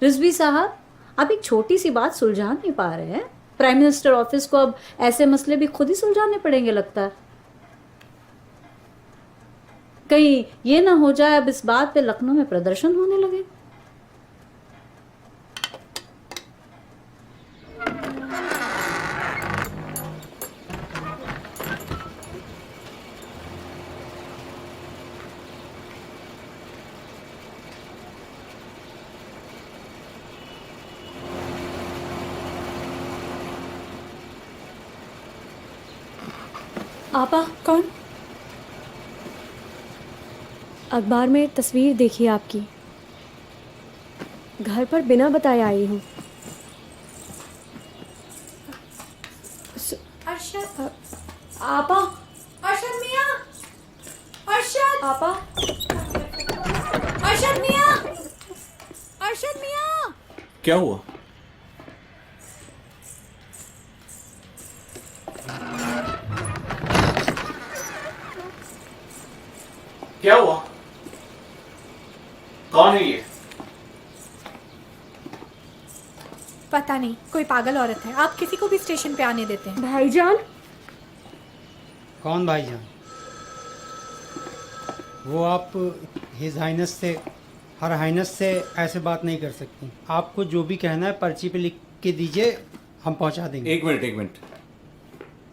रिजवी साहब, आप एक छोटी सी बात सुलझा नहीं पा रहे हैं। प्राइम मिनिस्टर ऑफिस को अब ऐसे मसले भी खुद ही सुलझाने पड़ेंगे लगता है। कहीं ये ना हो जाए अब इस बात पे लखनऊ में प्रदर्शन होने लगे। आपा कौन? अखबार में तस्वीर देखी आपकी, घर पर बिना बताए आई हूँ। अरशद, आपा, अरशद मियाँ, अरशद, आपा, अरशद मियाँ, अरशद मियाँ। क्या हुआ? क्या हुआ? कौन है ये? पता नहीं, कोई पागल औरत है। आप किसी को भी स्टेशन पे आने देते हैं? भाईजान। कौन भाईजान? वो आप हिज हाइनेस से, हर हाइनेस से ऐसे बात नहीं कर सकती। आपको जो भी कहना है पर्ची पे लिख के दीजिए, हम पहुंचा देंगे। एक मिनट,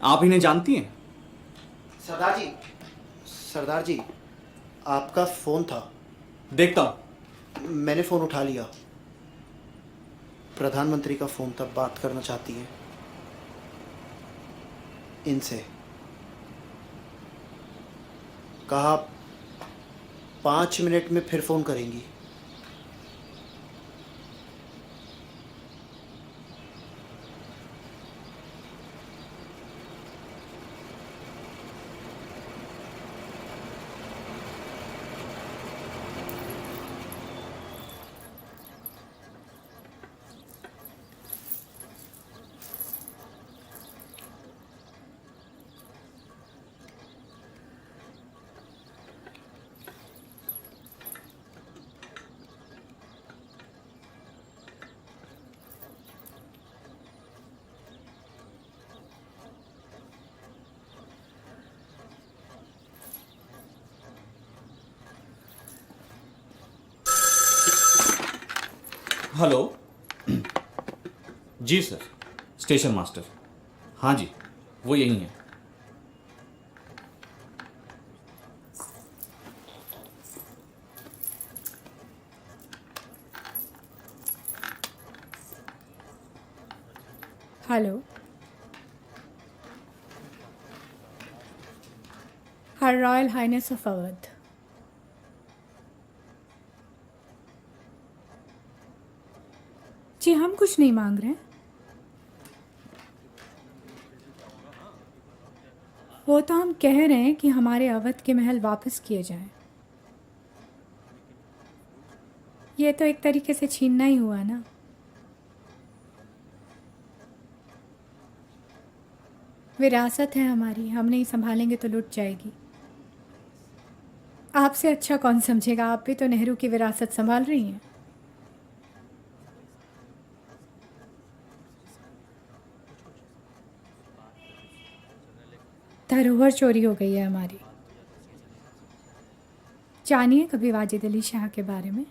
आप इन्हें जानती हैं? सरदार जी आपका फोन था। देखता हूं। मैंने फोन उठा लिया। प्रधानमंत्री का फोन था, बात करना चाहती है इनसे। कहा 5 मिनट में फिर फोन करेंगी। हेलो। जी सर, स्टेशन मास्टर। हाँ जी, वो यही है। Hello. Her royal highness of Awadh. जी हम कुछ नहीं मांग रहे हैं। वो तो हम कह रहे हैं कि हमारे अवध के महल वापस किए जाएं। ये तो एक तरीके से छीनना ही हुआ ना। विरासत है हमारी, हम नहीं संभालेंगे तो लुट जाएगी। आपसे अच्छा कौन समझेगा, आप भी तो नेहरू की विरासत संभाल रही हैं। धरोहर चोरी हो गई है हमारी। जानिए कभी वाजिद अली शाह के बारे में।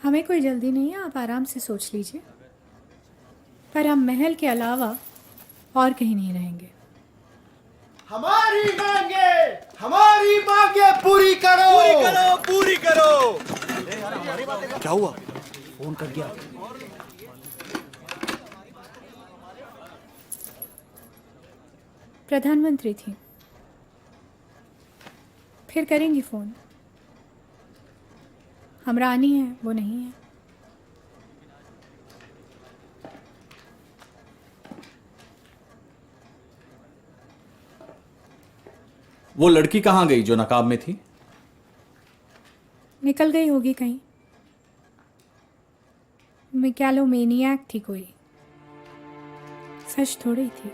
हमें कोई जल्दी नहीं है, आप आराम से सोच लीजिए। पर हम महल के अलावा और कहीं नहीं रहेंगे। हमारी मांगे पूरी करो, पूरी करो। क्या हुआ? फोन कर गया। प्रधानमंत्री थी, फिर करेंगी फोन। हम रानी हैं, वो नहीं है। वो लड़की कहाँ गई जो नकाब में थी? निकल गई होगी कहीं। मैकेलोमेनियाक थी कोई, सच थोड़ी थी।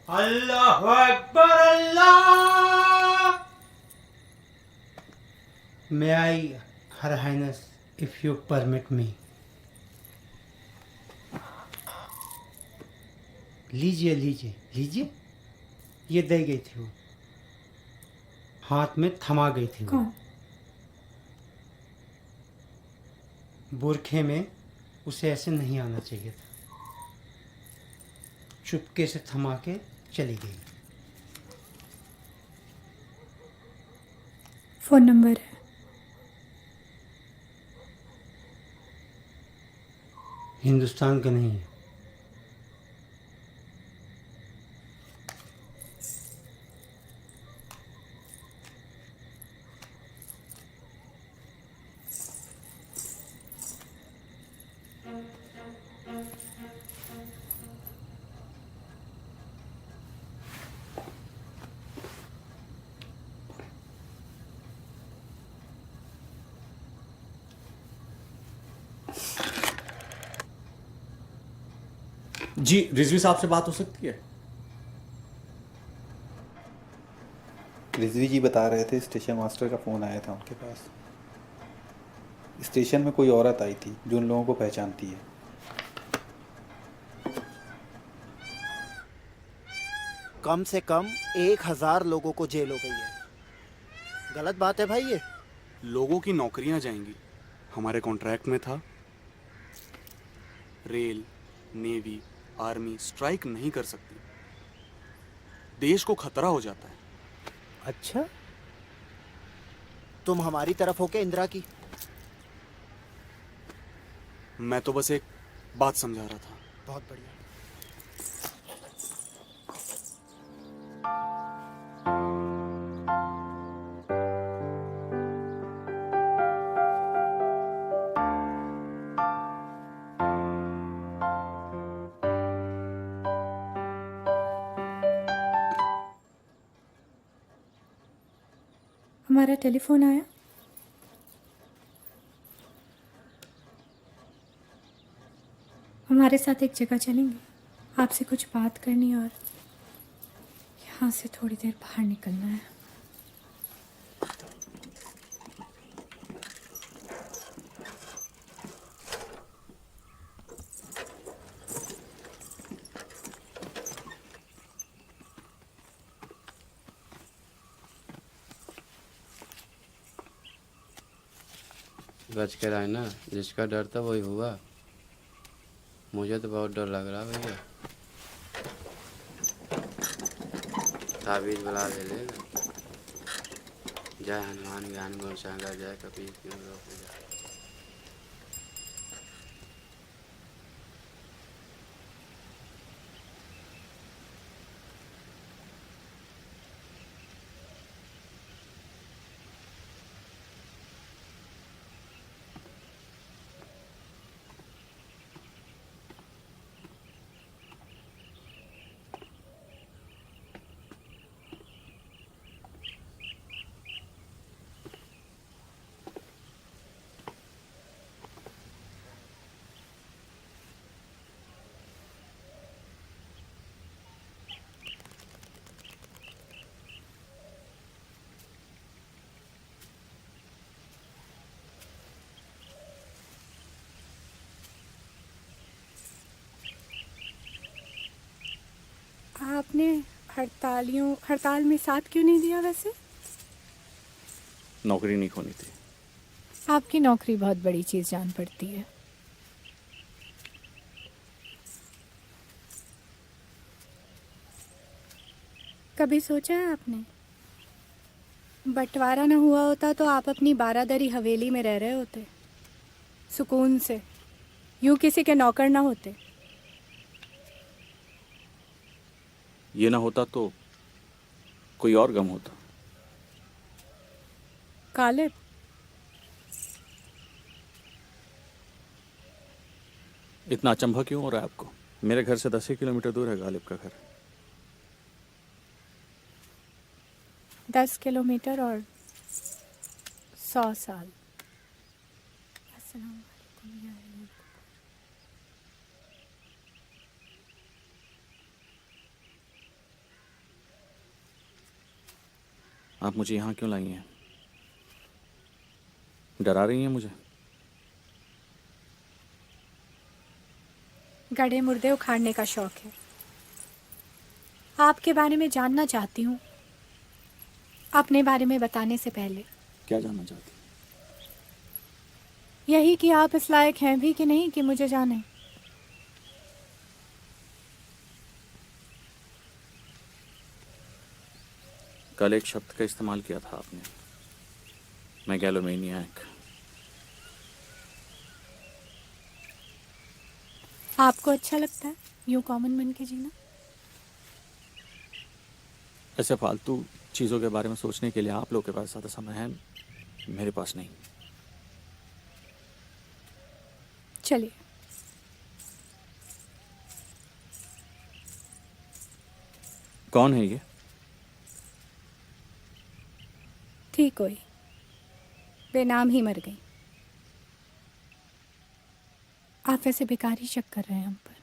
अल्लाहु अकबर अल्लाह। May I, Her Highness, if you permit me? लीजिए लीजिए लीजिए। ये दे गई थी वो, हाथ में थमा गई थी वो। कौन? बुरखे में उसे ऐसे नहीं आना चाहिए था, चुपके से थमा के चली गई। फोन नंबर है? हिंदुस्तान का नहीं है। जी रिजवी साहब से बात हो सकती है? रिजवी जी बता रहे थे स्टेशन मास्टर का फ़ोन आया था उनके पास। स्टेशन में कोई औरत आई थी जो उन लोगों को पहचानती है। कम से कम 1000 लोगों को जेल हो गई है। गलत बात है भाई ये। लोगों की नौकरियां जाएंगी। हमारे कॉन्ट्रैक्ट में था रेल, नेवी, आर्मी स्ट्राइक नहीं कर सकती, देश को खतरा हो जाता है। अच्छा, तुम हमारी तरफ हो के इंदिरा की? मैं तो बस एक बात समझा रहा था। बहुत बढ़िया। हमारा टेलीफोन आया। हमारे साथ एक जगह चलेंगे, आपसे कुछ बात करनी और यहाँ से थोड़ी देर बाहर निकलना है। बच के रहना, जिसका डर था वही हुआ। मुझे तो बहुत डर लग रहा भैया। ताबीज बुला ले लेगा। जय हनुमान ज्ञान गुण सागर जय कपीर तिहु लोक उजागर। आपने हड़ताल में साथ क्यों नहीं दिया वैसे? नौकरी नहीं खोनी थी। आपकी नौकरी बहुत बड़ी चीज़ जान पड़ती है। कभी सोचा है आपने, बंटवारा ना हुआ होता तो आप अपनी बारादरी हवेली में रह रहे होते सुकून से, यूं किसी के नौकर ना होते। ये ना होता तो कोई और गम होता। गालिब, इतना अचंभा क्यों हो रहा है आपको? मेरे घर से 10 ही किलोमीटर दूर है गालिब का घर। 10 किलोमीटर और 100 साल। अस्सलाम वालेकुम या अली। आप मुझे यहाँ क्यों लाई हैं? डरा रही हैं मुझे? गड़े मुर्दे उखाड़ने का शौक है। आपके बारे में जानना चाहती हूँ, अपने बारे में बताने से पहले। क्या जानना चाहती? यही कि आप इस लायक हैं भी कि नहीं कि मुझे जाने। कल एक शब्द का इस्तेमाल किया था आपने, मेगालोमेनियाक। आपको अच्छा लगता है यूं कॉमन बन के जीना? ऐसे फालतू चीज़ों के बारे में सोचने के लिए आप लोगों के पास ज़्यादा समय है, मेरे पास नहीं। चलिए, कौन है ये? थी कोई, बेनाम ही मर गई। आप वैसे बेकार ही शक कर रहे हैं हम पर।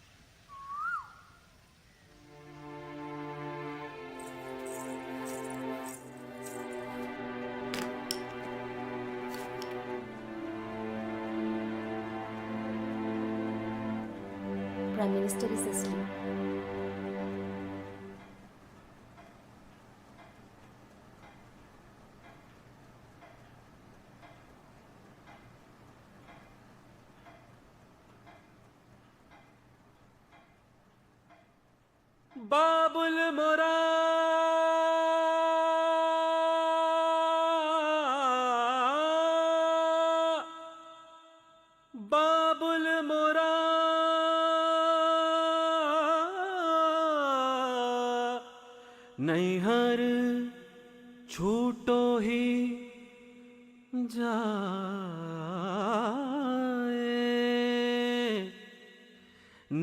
Prime Minister is asleep. बाबुल मोरा बाबुल मोरा नैहर छूटो ही जाए,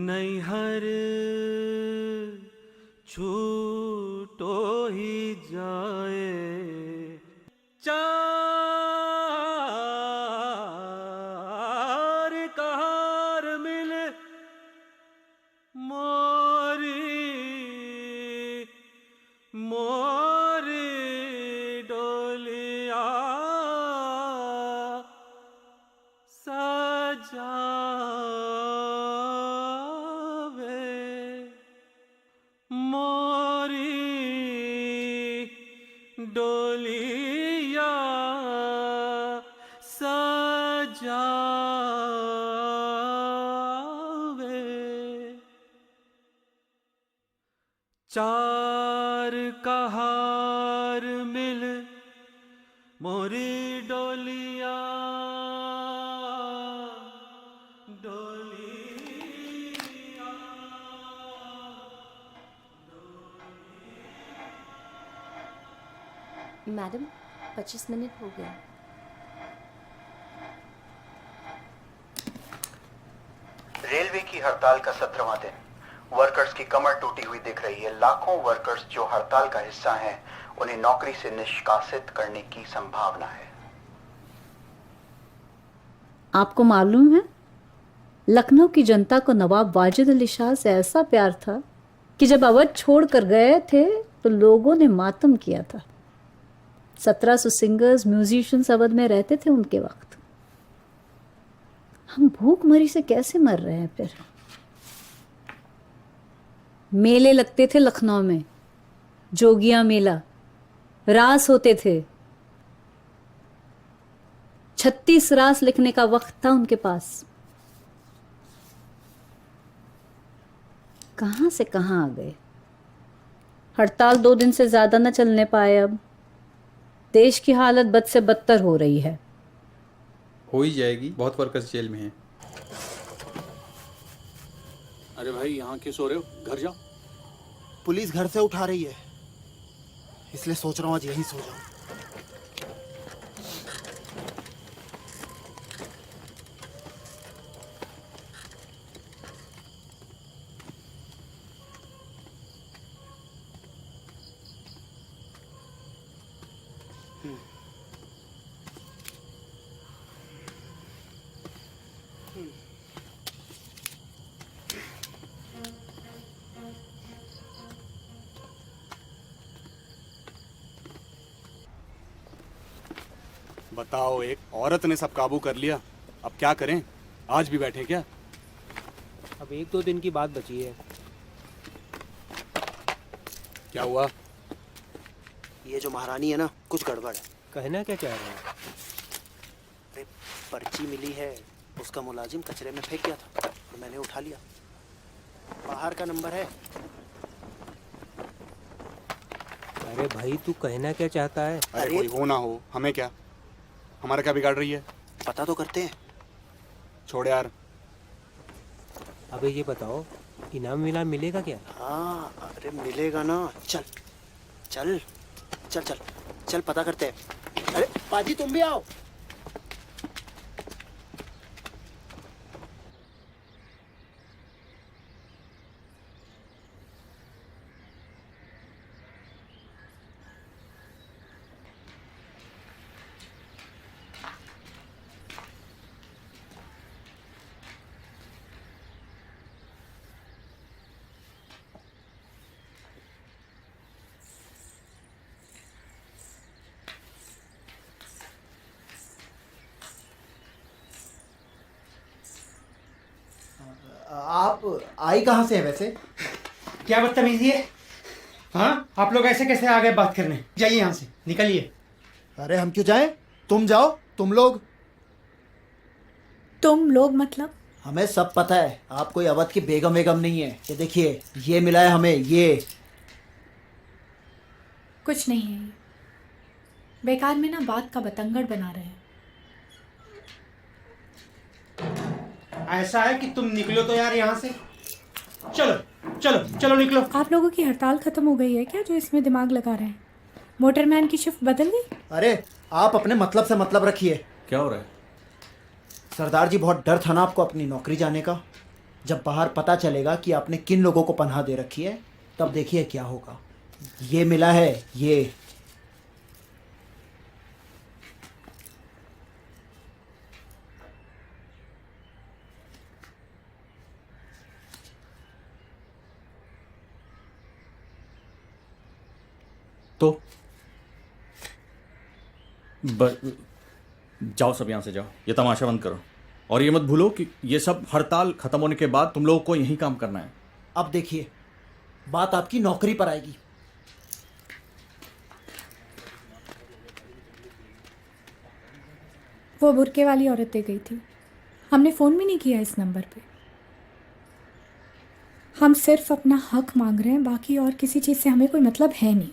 नैहर छूटो ही जाए, चार कहार मिल मोरी मोरी डोलिया सजावे, मोरी डोलिया सजावे, चार कहार मिल मोरी डोलिया मैडम 25 मिनट हो गए। रेलवे की हड़ताल का 17वां दिन। वर्कर्स की कमर टूटी हुई दिख रही है। लाखों वर्कर्स जो हड़ताल का हिस्सा हैं, उन्हें नौकरी से निष्कासित करने की संभावना है। आपको मालूम है, लखनऊ की जनता को नवाब वाजिद अली शाह से ऐसा प्यार था कि जब अवध छोड़कर गए थे तो लोगों ने मातम किया था। 1700 सिंगर्स म्यूजिशियंस अवध में रहते थे उनके वक्त। हम भूखमरी से कैसे मर रहे हैं फिर? मेले लगते थे लखनऊ में, जोगिया मेला, रास होते थे। 36 रास लिखने का वक्त था उनके पास। कहां से कहां आ गए। हड़ताल 2 दिन से ज्यादा न चलने पाए। अब देश की हालत बद से बदतर हो रही है। हो ही जाएगी, बहुत वर्कर्स जेल में हैं। अरे भाई, यहाँ क्यों सो रहे हो? घर जाओ। पुलिस घर से उठा रही है, इसलिए सोच रहा हूँ आज यहीं सो जाऊं। बताओ, एक औरत ने सब काबू कर लिया, अब क्या करें? आज भी बैठे क्या? अब 1-2 दिन की बात बची है। क्या हुआ? ये जो महारानी है ना, कुछ गड़बड़ है। कहना क्या चाह रहे हैं? अरे पर्ची मिली है, उसका मुलाजिम कचरे में फेंक गया था और मैंने उठा लिया। बाहर का नंबर है। अरे भाई, तू कहना क्या चाहता है? अरे कोई हो ना हो, हमें क्या? हमारा क्या बिगाड़ रही है? पता तो करते हैं। छोड़ यार। अबे ये बताओ, इनाम विनाम मिलेगा क्या? हाँ, अरे मिलेगा ना। चल चल चल चल चल पता करते हैं। अरे पाजी, तुम भी आओ। आप आई कहाँ से हैं वैसे? क्या बदतमीजी है? हाँ, आप लोग ऐसे कैसे आ गए बात करने? जाइए यहाँ से, निकलिए। अरे हम क्यों जाएं? तुम जाओ। तुम लोग मतलब? हमें सब पता है। आप कोई अवध की बेगम वेगम नहीं है। ये देखिए, ये मिला है हमें। ये कुछ नहीं है, ये बेकार में ना बात का बतंगड़ बना रहे हैं। ऐसा है कि तुम निकलो तो यार यहाँ से। चलो चलो चलो निकलो। आप लोगों की हड़ताल खत्म हो गई है क्या, जो इसमें दिमाग लगा रहे हैं? मोटरमैन की शिफ्ट बदल गई? अरे आप अपने मतलब से मतलब रखिए। क्या हो रहा है? सरदार जी, बहुत डर था ना आपको अपनी नौकरी जाने का। जब बाहर पता चलेगा कि आपने किन लोगों को पनाह दे रखी है, तब देखिए क्या होगा। ये मिला है, ये। तो जाओ, सब यहाँ से जाओ। ये तमाशा बंद करो और ये मत भूलो कि ये सब हड़ताल खत्म होने के बाद तुम लोगों को यही काम करना है। अब देखिए, बात आपकी नौकरी पर आएगी। वो बुरके वाली औरत दे गई थी, हमने फ़ोन भी नहीं किया इस नंबर पे। हम सिर्फ अपना हक मांग रहे हैं, बाकी और किसी चीज़ से हमें कोई मतलब है नहीं।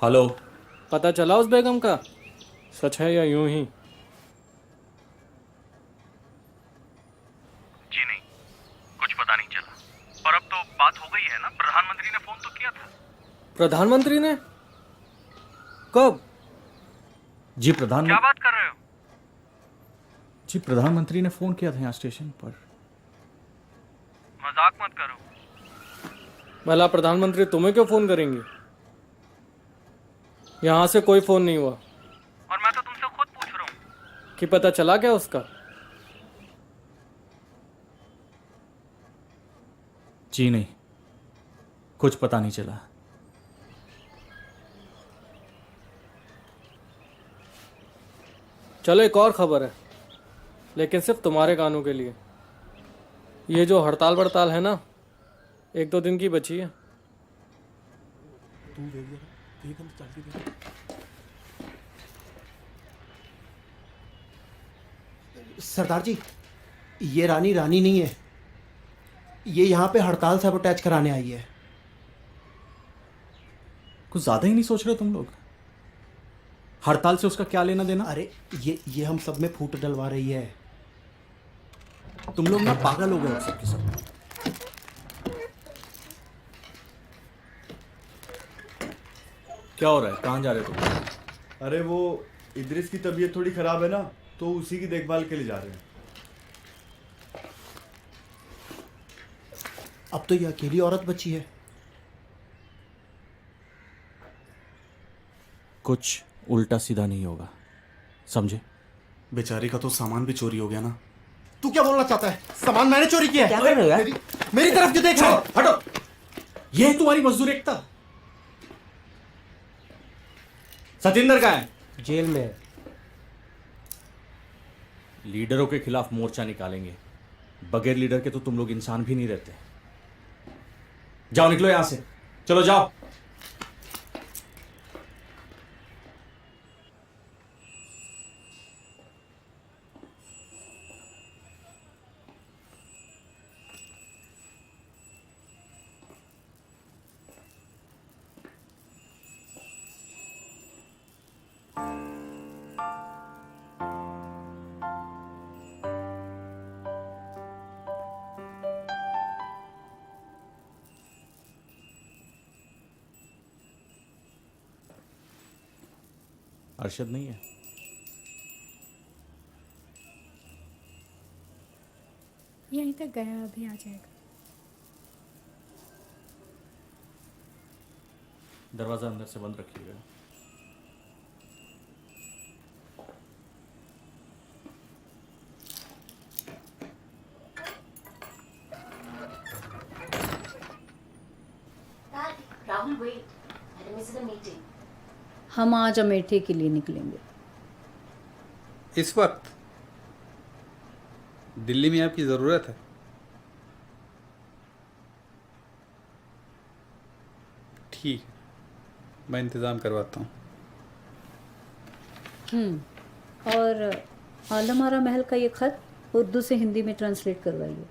हेलो। पता चला उस बेगम का? सच है या यूं ही? जी नहीं, कुछ पता नहीं चला। पर अब तो बात हो गई है ना, प्रधानमंत्री ने फोन तो किया था। प्रधानमंत्री ने? कब? जी प्रधानमंत्री। क्या बात कर रहे हो? जी प्रधानमंत्री ने फोन किया था यहाँ स्टेशन पर। मजाक मत करो। भला प्रधानमंत्री तुम्हें क्यों फोन करेंगे? यहाँ से कोई फोन नहीं हुआ। और मैं तो तुमसे खुद पूछ रहा हूँ कि पता चला क्या उसका? जी नहीं, कुछ पता नहीं चला। चलो एक और खबर है, लेकिन सिर्फ तुम्हारे कानों के लिए। ये जो हड़ताल बड़ताल है ना, 1-2 दिन की बची है। सरदार जी, ये रानी नहीं है, ये यहाँ पे हड़ताल सैबोटेज कराने आई है। कुछ ज्यादा ही नहीं सोच रहे तुम लोग? हड़ताल से उसका क्या लेना देना? अरे ये हम सब में फूट डलवा रही है। तुम लोग ना पागल हो गए हो सबके सब। क्या हो रहा है? कहाँ जा रहे हो तुम? अरे वो इद्रिस की तबीयत थोड़ी खराब है ना, तो उसी की देखभाल के लिए जा रहे हैं। अब तो ये अकेली औरत बची है। कुछ उल्टा सीधा नहीं होगा, समझे? बेचारी का तो सामान भी चोरी हो गया ना। तू क्या बोलना चाहता है? सामान मैंने चोरी किया है। क्या कर रहे हो यार? मेरी तरफ क्यों देख रहे हो? हटो। ये है तुम्हारी मजदूर एकता? सतिंदर कहाँ है? जेल में है। लीडरों के खिलाफ मोर्चा निकालेंगे। बगैर लीडर के तो तुम लोग इंसान भी नहीं रहते। जाओ, निकलो यहां से। चलो जाओ। अरशद नहीं है? यहीं तक गया, अभी आ जाएगा। दरवाजा अंदर से बंद रखिएगा। Rahul wait, madam is in a meeting. हम आज अमेठी के लिए निकलेंगे। इस वक्त दिल्ली में आपकी ज़रूरत है? ठीक है, मैं इंतज़ाम करवाता हूँ। और आलम महल का ये खत उर्दू से हिंदी में ट्रांसलेट करवाइए।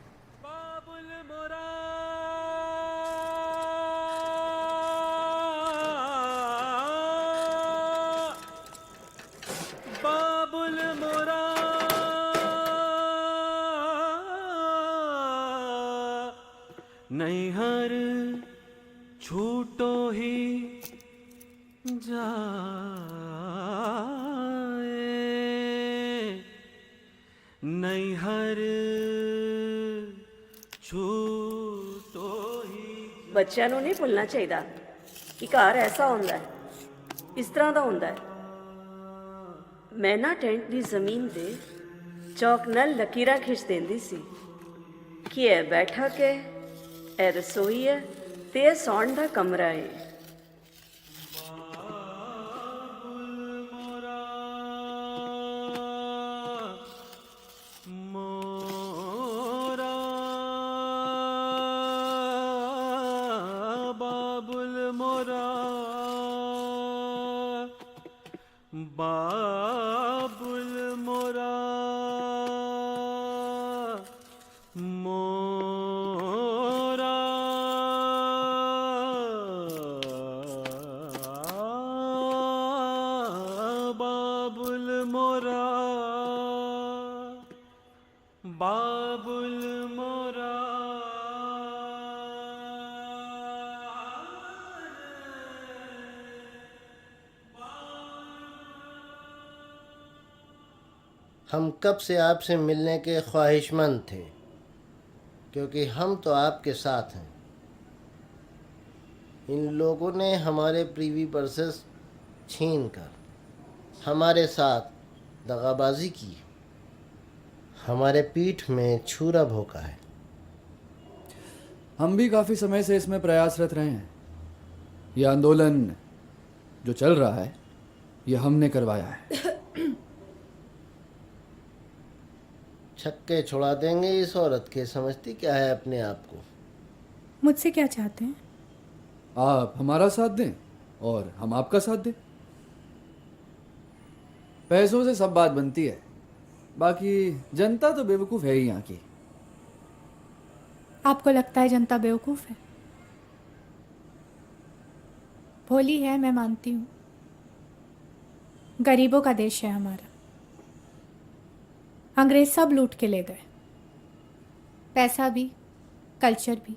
बाबुल मोरा नैहर छूटो ही जाए, नैहर छूटो ही। ਬੱਚਿਆਂ ਨੂੰ ਨਹੀਂ ਭੁੱਲਣਾ ਚਾਹੀਦਾ ਕਿ ਘਰ ਐਸਾ ਹੁੰਦਾ ਹੈ, ਇਸ ਤਰ੍ਹਾਂ ਦਾ ਹੁੰਦਾ ਹੈ। ਮੈਂ ਨਾ ਟੈਂਟ ਦੀ ਜ਼ਮੀਨ ਤੇ ਚੌਕ ਨਾਲ ਲਕੀਰਾਂ ਖਿੱਚ ਦਿੰਦੀ ਸੀ ਕਿ ਇਹ ਬੈਠਕ ਹੈ, ਇਹ ਰਸੋਈ ਹੈ ਤੇ ਇਹ ਸੌਣ ਦਾ ਕਮਰਾ ਹੈ। बाबुल मोरा मोरा बाबुल मोरा बाबुल मोरा हम कब से आपसे मिलने के ख्वाहिशमंद थे, क्योंकि हम तो आपके साथ हैं। इन लोगों ने हमारे प्रीवी पर्सेस छीन कर हमारे साथ दगाबाजी की, हमारे पीठ में छुरा भोंका है। हम भी काफ़ी समय से इसमें प्रयासरत रहे हैं। यह आंदोलन जो चल रहा है, यह हमने करवाया है। छक्के छुड़ा देंगे इस औरत के, समझती क्या है अपने आप को। मुझसे क्या चाहते हैं? आप हमारा साथ दें और हम आपका साथ दें। पैसों से सब बात बनती है, बाकी जनता तो बेवकूफ़ है ही यहाँ की। आपको लगता है जनता बेवकूफ़ है? भोली है, मैं मानती हूँ। गरीबों का देश है हमारा। अंग्रेज सब लूट के ले गए, पैसा भी, कल्चर भी।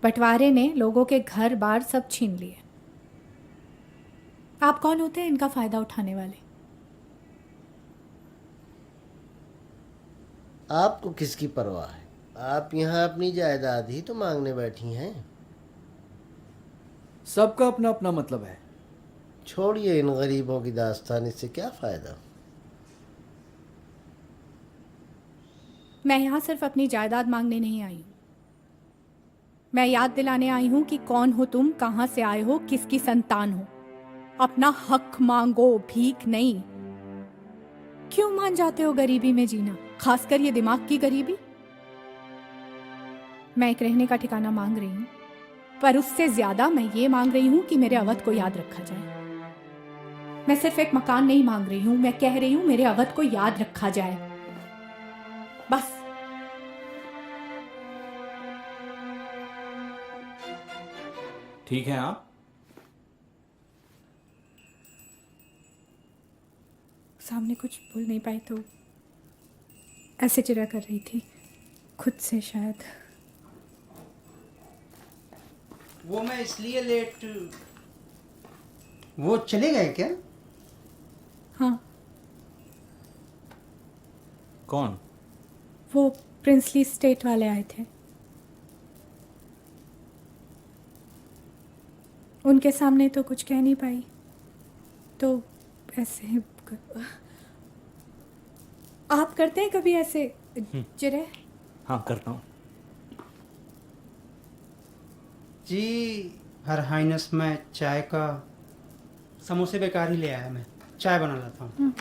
बंटवारे ने लोगों के घर बार सब छीन लिए। आप कौन होते हैं इनका फायदा उठाने वाले? आपको किसकी परवाह है? आप यहाँ अपनी जायदाद ही तो मांगने बैठी हैं। सबका अपना अपना मतलब है। छोड़िए इन गरीबों की दास्तान, इससे क्या फायदा। मैं यहाँ सिर्फ अपनी जायदाद मांगने नहीं आई हूँ। मैं याद दिलाने आई हूँ कि कौन हो तुम, कहाँ से आए हो, किसकी संतान हो। अपना हक मांगो, भीख नहीं। क्यों मान जाते हो गरीबी में जीना, खासकर ये दिमाग की गरीबी? मैं एक रहने का ठिकाना मांग रही हूँ, पर उससे ज्यादा मैं ये मांग रही हूँ कि मेरे अवध को याद रखा जाए। मैं सिर्फ एक मकान नहीं मांग रही हूँ, मैं कह रही हूँ मेरे अवध को याद रखा जाए, बस। ठीक है आप सामने कुछ बोल नहीं पाई तो ऐसे चिढ़ा कर रही थी खुद से शायद। वो मैं इसलिए लेट, वो चले गए क्या? हाँ। कौन? वो प्रिंसली स्टेट वाले आए थे। उनके सामने तो कुछ कह नहीं पाई, तो ऐसे आप करते हैं कभी ऐसे चिरे? हाँ करता हूँ जी। हर हाइनेस में चाय का, समोसे बेकार ही ले आया, मैं चाय बना लाता हूँ।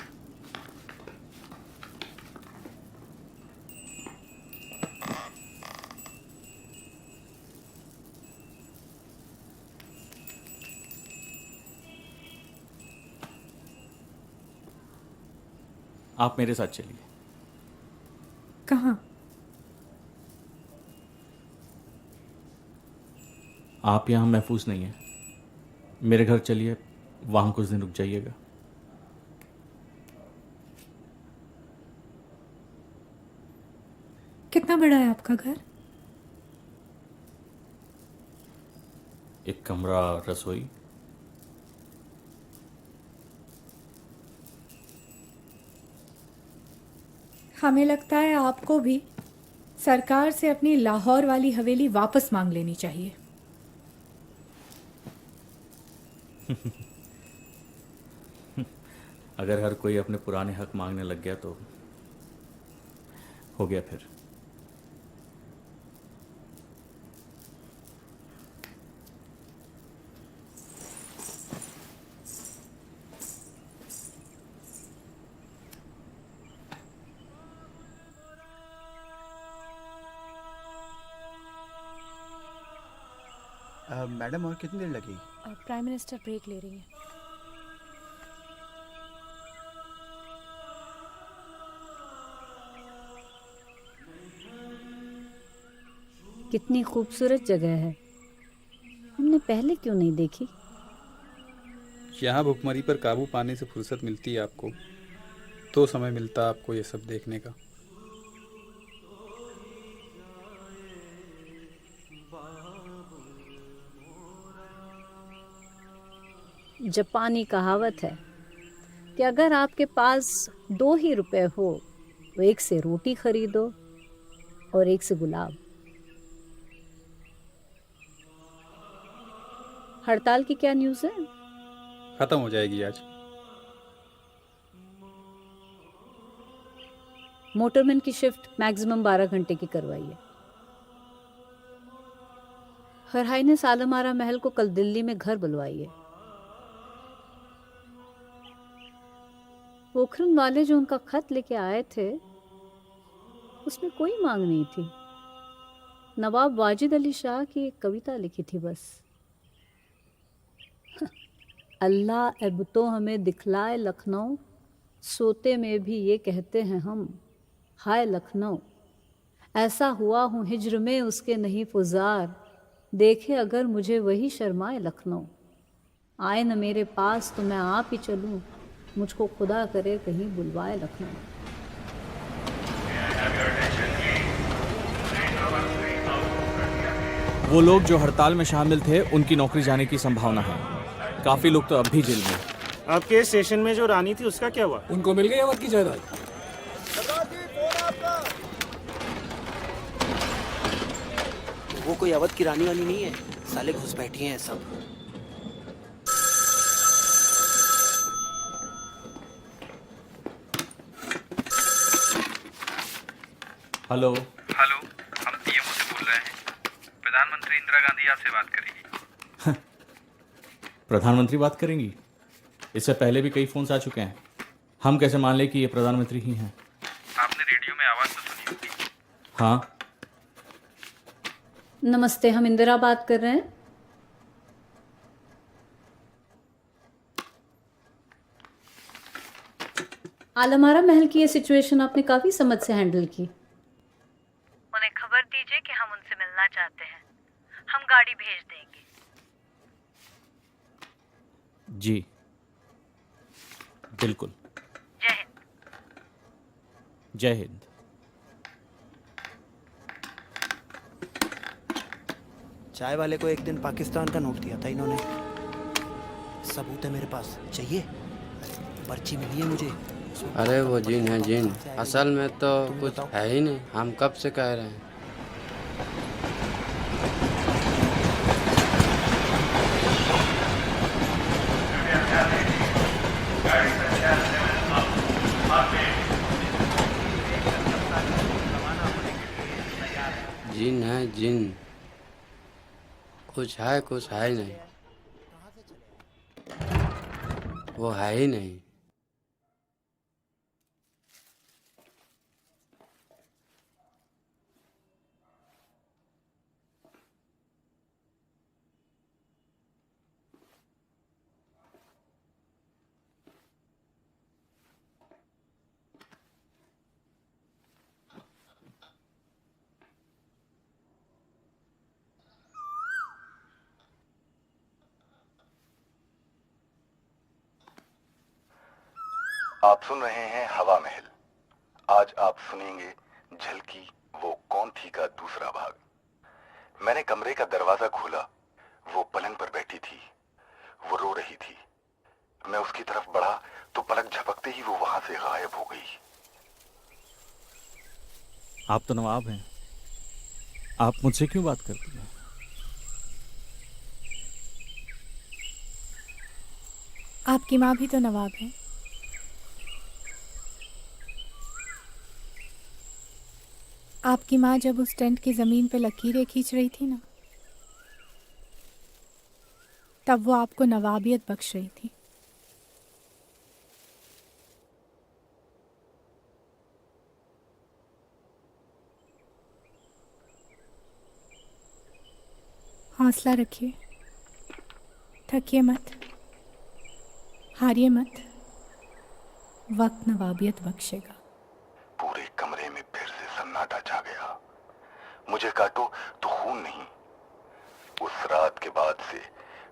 आप मेरे साथ चलिए। कहाँ? आप यहाँ महफूज नहीं हैं, मेरे घर चलिए, वहाँ कुछ दिन रुक जाइएगा। कितना बड़ा है आपका घर? एक कमरा, रसोई। हमें लगता है आपको भी सरकार से अपनी लाहौर वाली हवेली वापस मांग लेनी चाहिए। अगर हर कोई अपने पुराने हक मांगने लग गया तो हो गया फिर। मैडम और कितनी देर लगेगी? प्राइम मिनिस्टर ब्रेक ले रही हैं। कितनी खूबसूरत जगह है, हमने पहले क्यों नहीं देखी? यहाँ भुखमरी पर काबू पाने से फुर्सत मिलती है आपको, तो समय मिलता आपको ये सब देखने का। जापानी कहावत है कि अगर आपके पास 2 ही रुपए हो तो एक से रोटी खरीदो और एक से गुलाब। हड़ताल की क्या न्यूज़ है? खत्म हो जाएगी आज। मोटरमैन की शिफ्ट मैक्सिमम 12 घंटे की करवाइए। हर हाइनेस आलमारा महल को कल दिल्ली में घर बुलवाइए। पोखरन वाले जो उनका खत लेके आए थे उसमें कोई मांग नहीं थी, नवाब वाजिद अली शाह की एक कविता लिखी थी बस। अल्लाह अब तो हमें दिखलाए लखनऊ, सोते में भी ये कहते हैं हम हाय लखनऊ। ऐसा हुआ हूँ हिज्र में उसके नहीं फुजार, देखे अगर मुझे वही शर्माए लखनऊ। आए न मेरे पास तो मैं आप ही चलूँ, मुझको खुदा करे कहीं बुलवाए लखनऊ। वो लोग जो हड़ताल में शामिल थे उनकी नौकरी जाने की संभावना है। काफी लोग तो अब भी जेल में। आपके स्टेशन में जो रानी थी उसका क्या हुआ? उनको मिल गई अवध की जायदाद। वो कोई अवध की रानी वाली नहीं है, साले घुस बैठी हैं सब। हेलो हेलो, हम पीएमओ से बोल रहे हैं। प्रधानमंत्री इंदिरा गांधी आपसे बात करेगी। प्रधानमंत्री बात करेंगी? इससे पहले भी कई फोन्स आ चुके हैं, हम कैसे मान लें कि ये प्रधानमंत्री ही हैं? आपने रेडियो में आवाज तो सुनी होगी। हाँ। नमस्ते, हम इंदिरा बात कर रहे हैं। आलमारा महल की ये सिचुएशन आपने काफी समझ से हैंडल की। उन्हें खबर दीजिए कि हम उनसे मिलना चाहते हैं, हम गाड़ी भेज देंगे। जी बिल्कुल। जय हिंद। जय हिंद। चाय वाले को एक दिन पाकिस्तान का नोट दिया था इन्होंने, सबूत है मेरे पास, चाहिए? पर्ची मिली है मुझे। अरे वो जिन है जिन, असल में तो कुछ है ही नहीं, हम कब से कह रहे हैं। जिन है जिन, कुछ है कुछ है ही नहीं, वो है ही नहीं। आप सुन रहे हैं हवा महल। आज आप सुनेंगे झलकी वो कौन थी का दूसरा भाग। मैंने कमरे का दरवाजा खोला, वो पलंग पर बैठी थी, वो रो रही थी। मैं उसकी तरफ बढ़ा तो पलक झपकते ही वो वहां से गायब हो गई। आप तो नवाब हैं, आप मुझसे क्यों बात करती हैं? आपकी माँ भी तो नवाब है। आपकी माँ जब उस टेंट की ज़मीन पे लकीरें खींच रही थी ना, तब वो आपको नवाबियत बख्श रही थी। हौसला रखिए, थकिए मत, हारिए मत, वक्त नवाबियत बख्शेगा। पूरे कमरे में फिर से सन्नाटा छा गया। मुझे काटो तो खून नहीं। उस रात के बाद से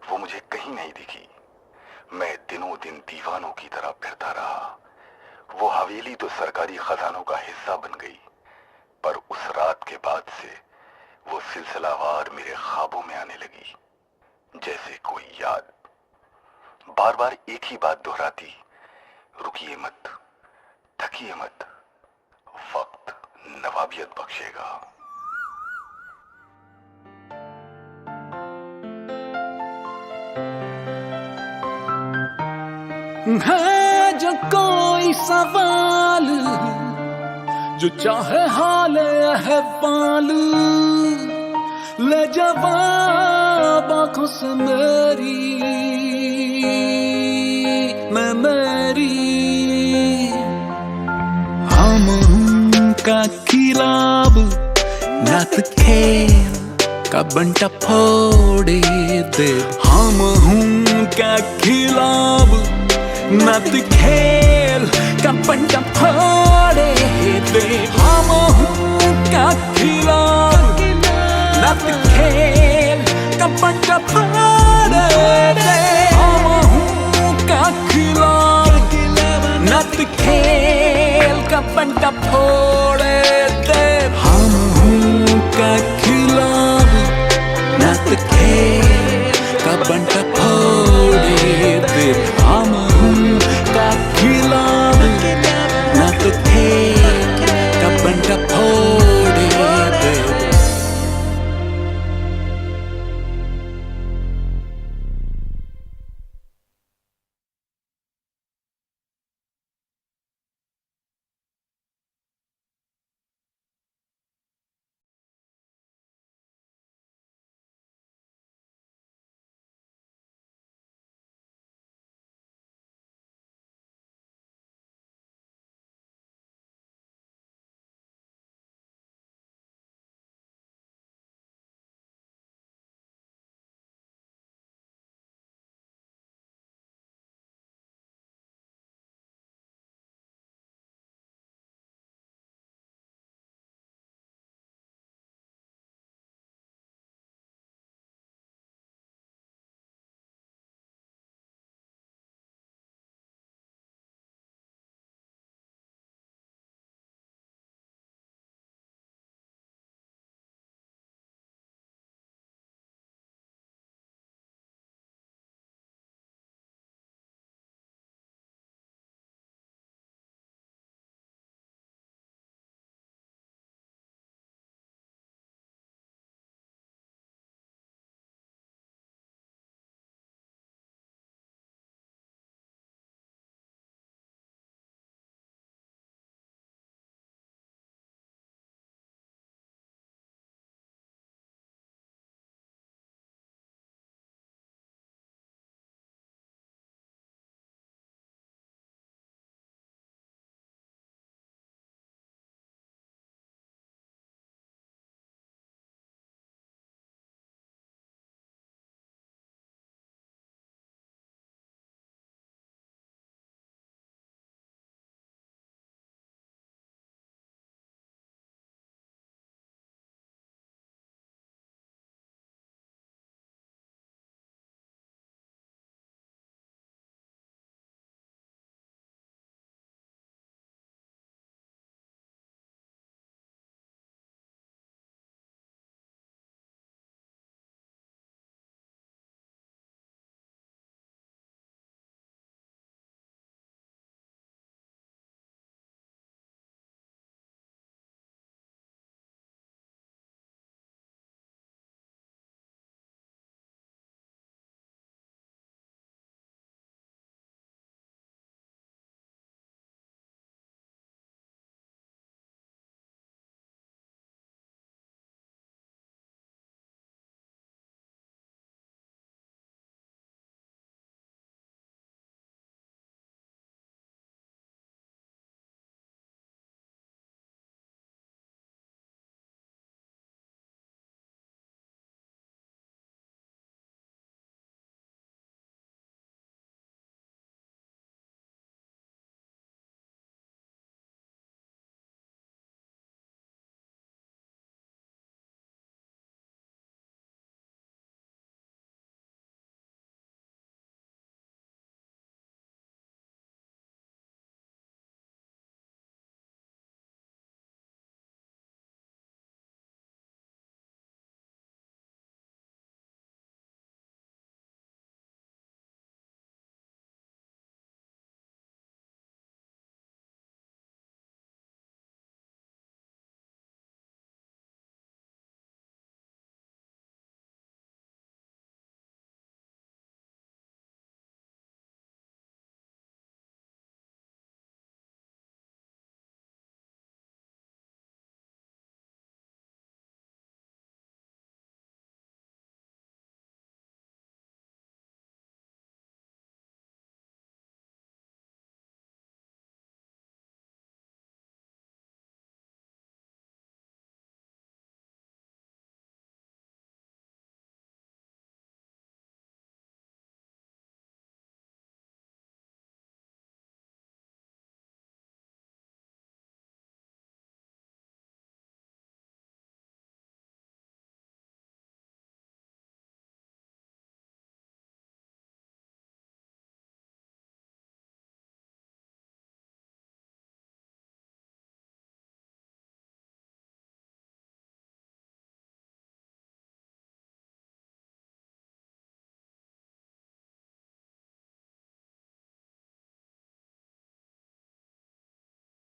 वो मुझे कहीं नहीं दिखी। मैं दिनों दिन दीवानों की तरह फिरता रहा। वो हवेली तो सरकारी खजानों का हिस्सा बन गई, पर उस रात के बाद से वो सिलसिलावार मेरे ख्वाबों में आने लगी, जैसे कोई याद बार बार एक ही बात दोहराती, रुकिए मत, थकिए मत, वक्त नवाबियत बख्शेगा। है जो कोई सवाल जो चाहे हाल अहवाल, ले जवाब आंखों से मेरी, मैं मेरी। हम का खिलाब नत खेल का बंटा फोड़े दे। हम का खिलाब नत खेल का बंटा फोड़े दे। हम का खिलाब नत खेल का बंटा फोड़े दे। हम का खिलाब नत खेल का बंटा फोड़े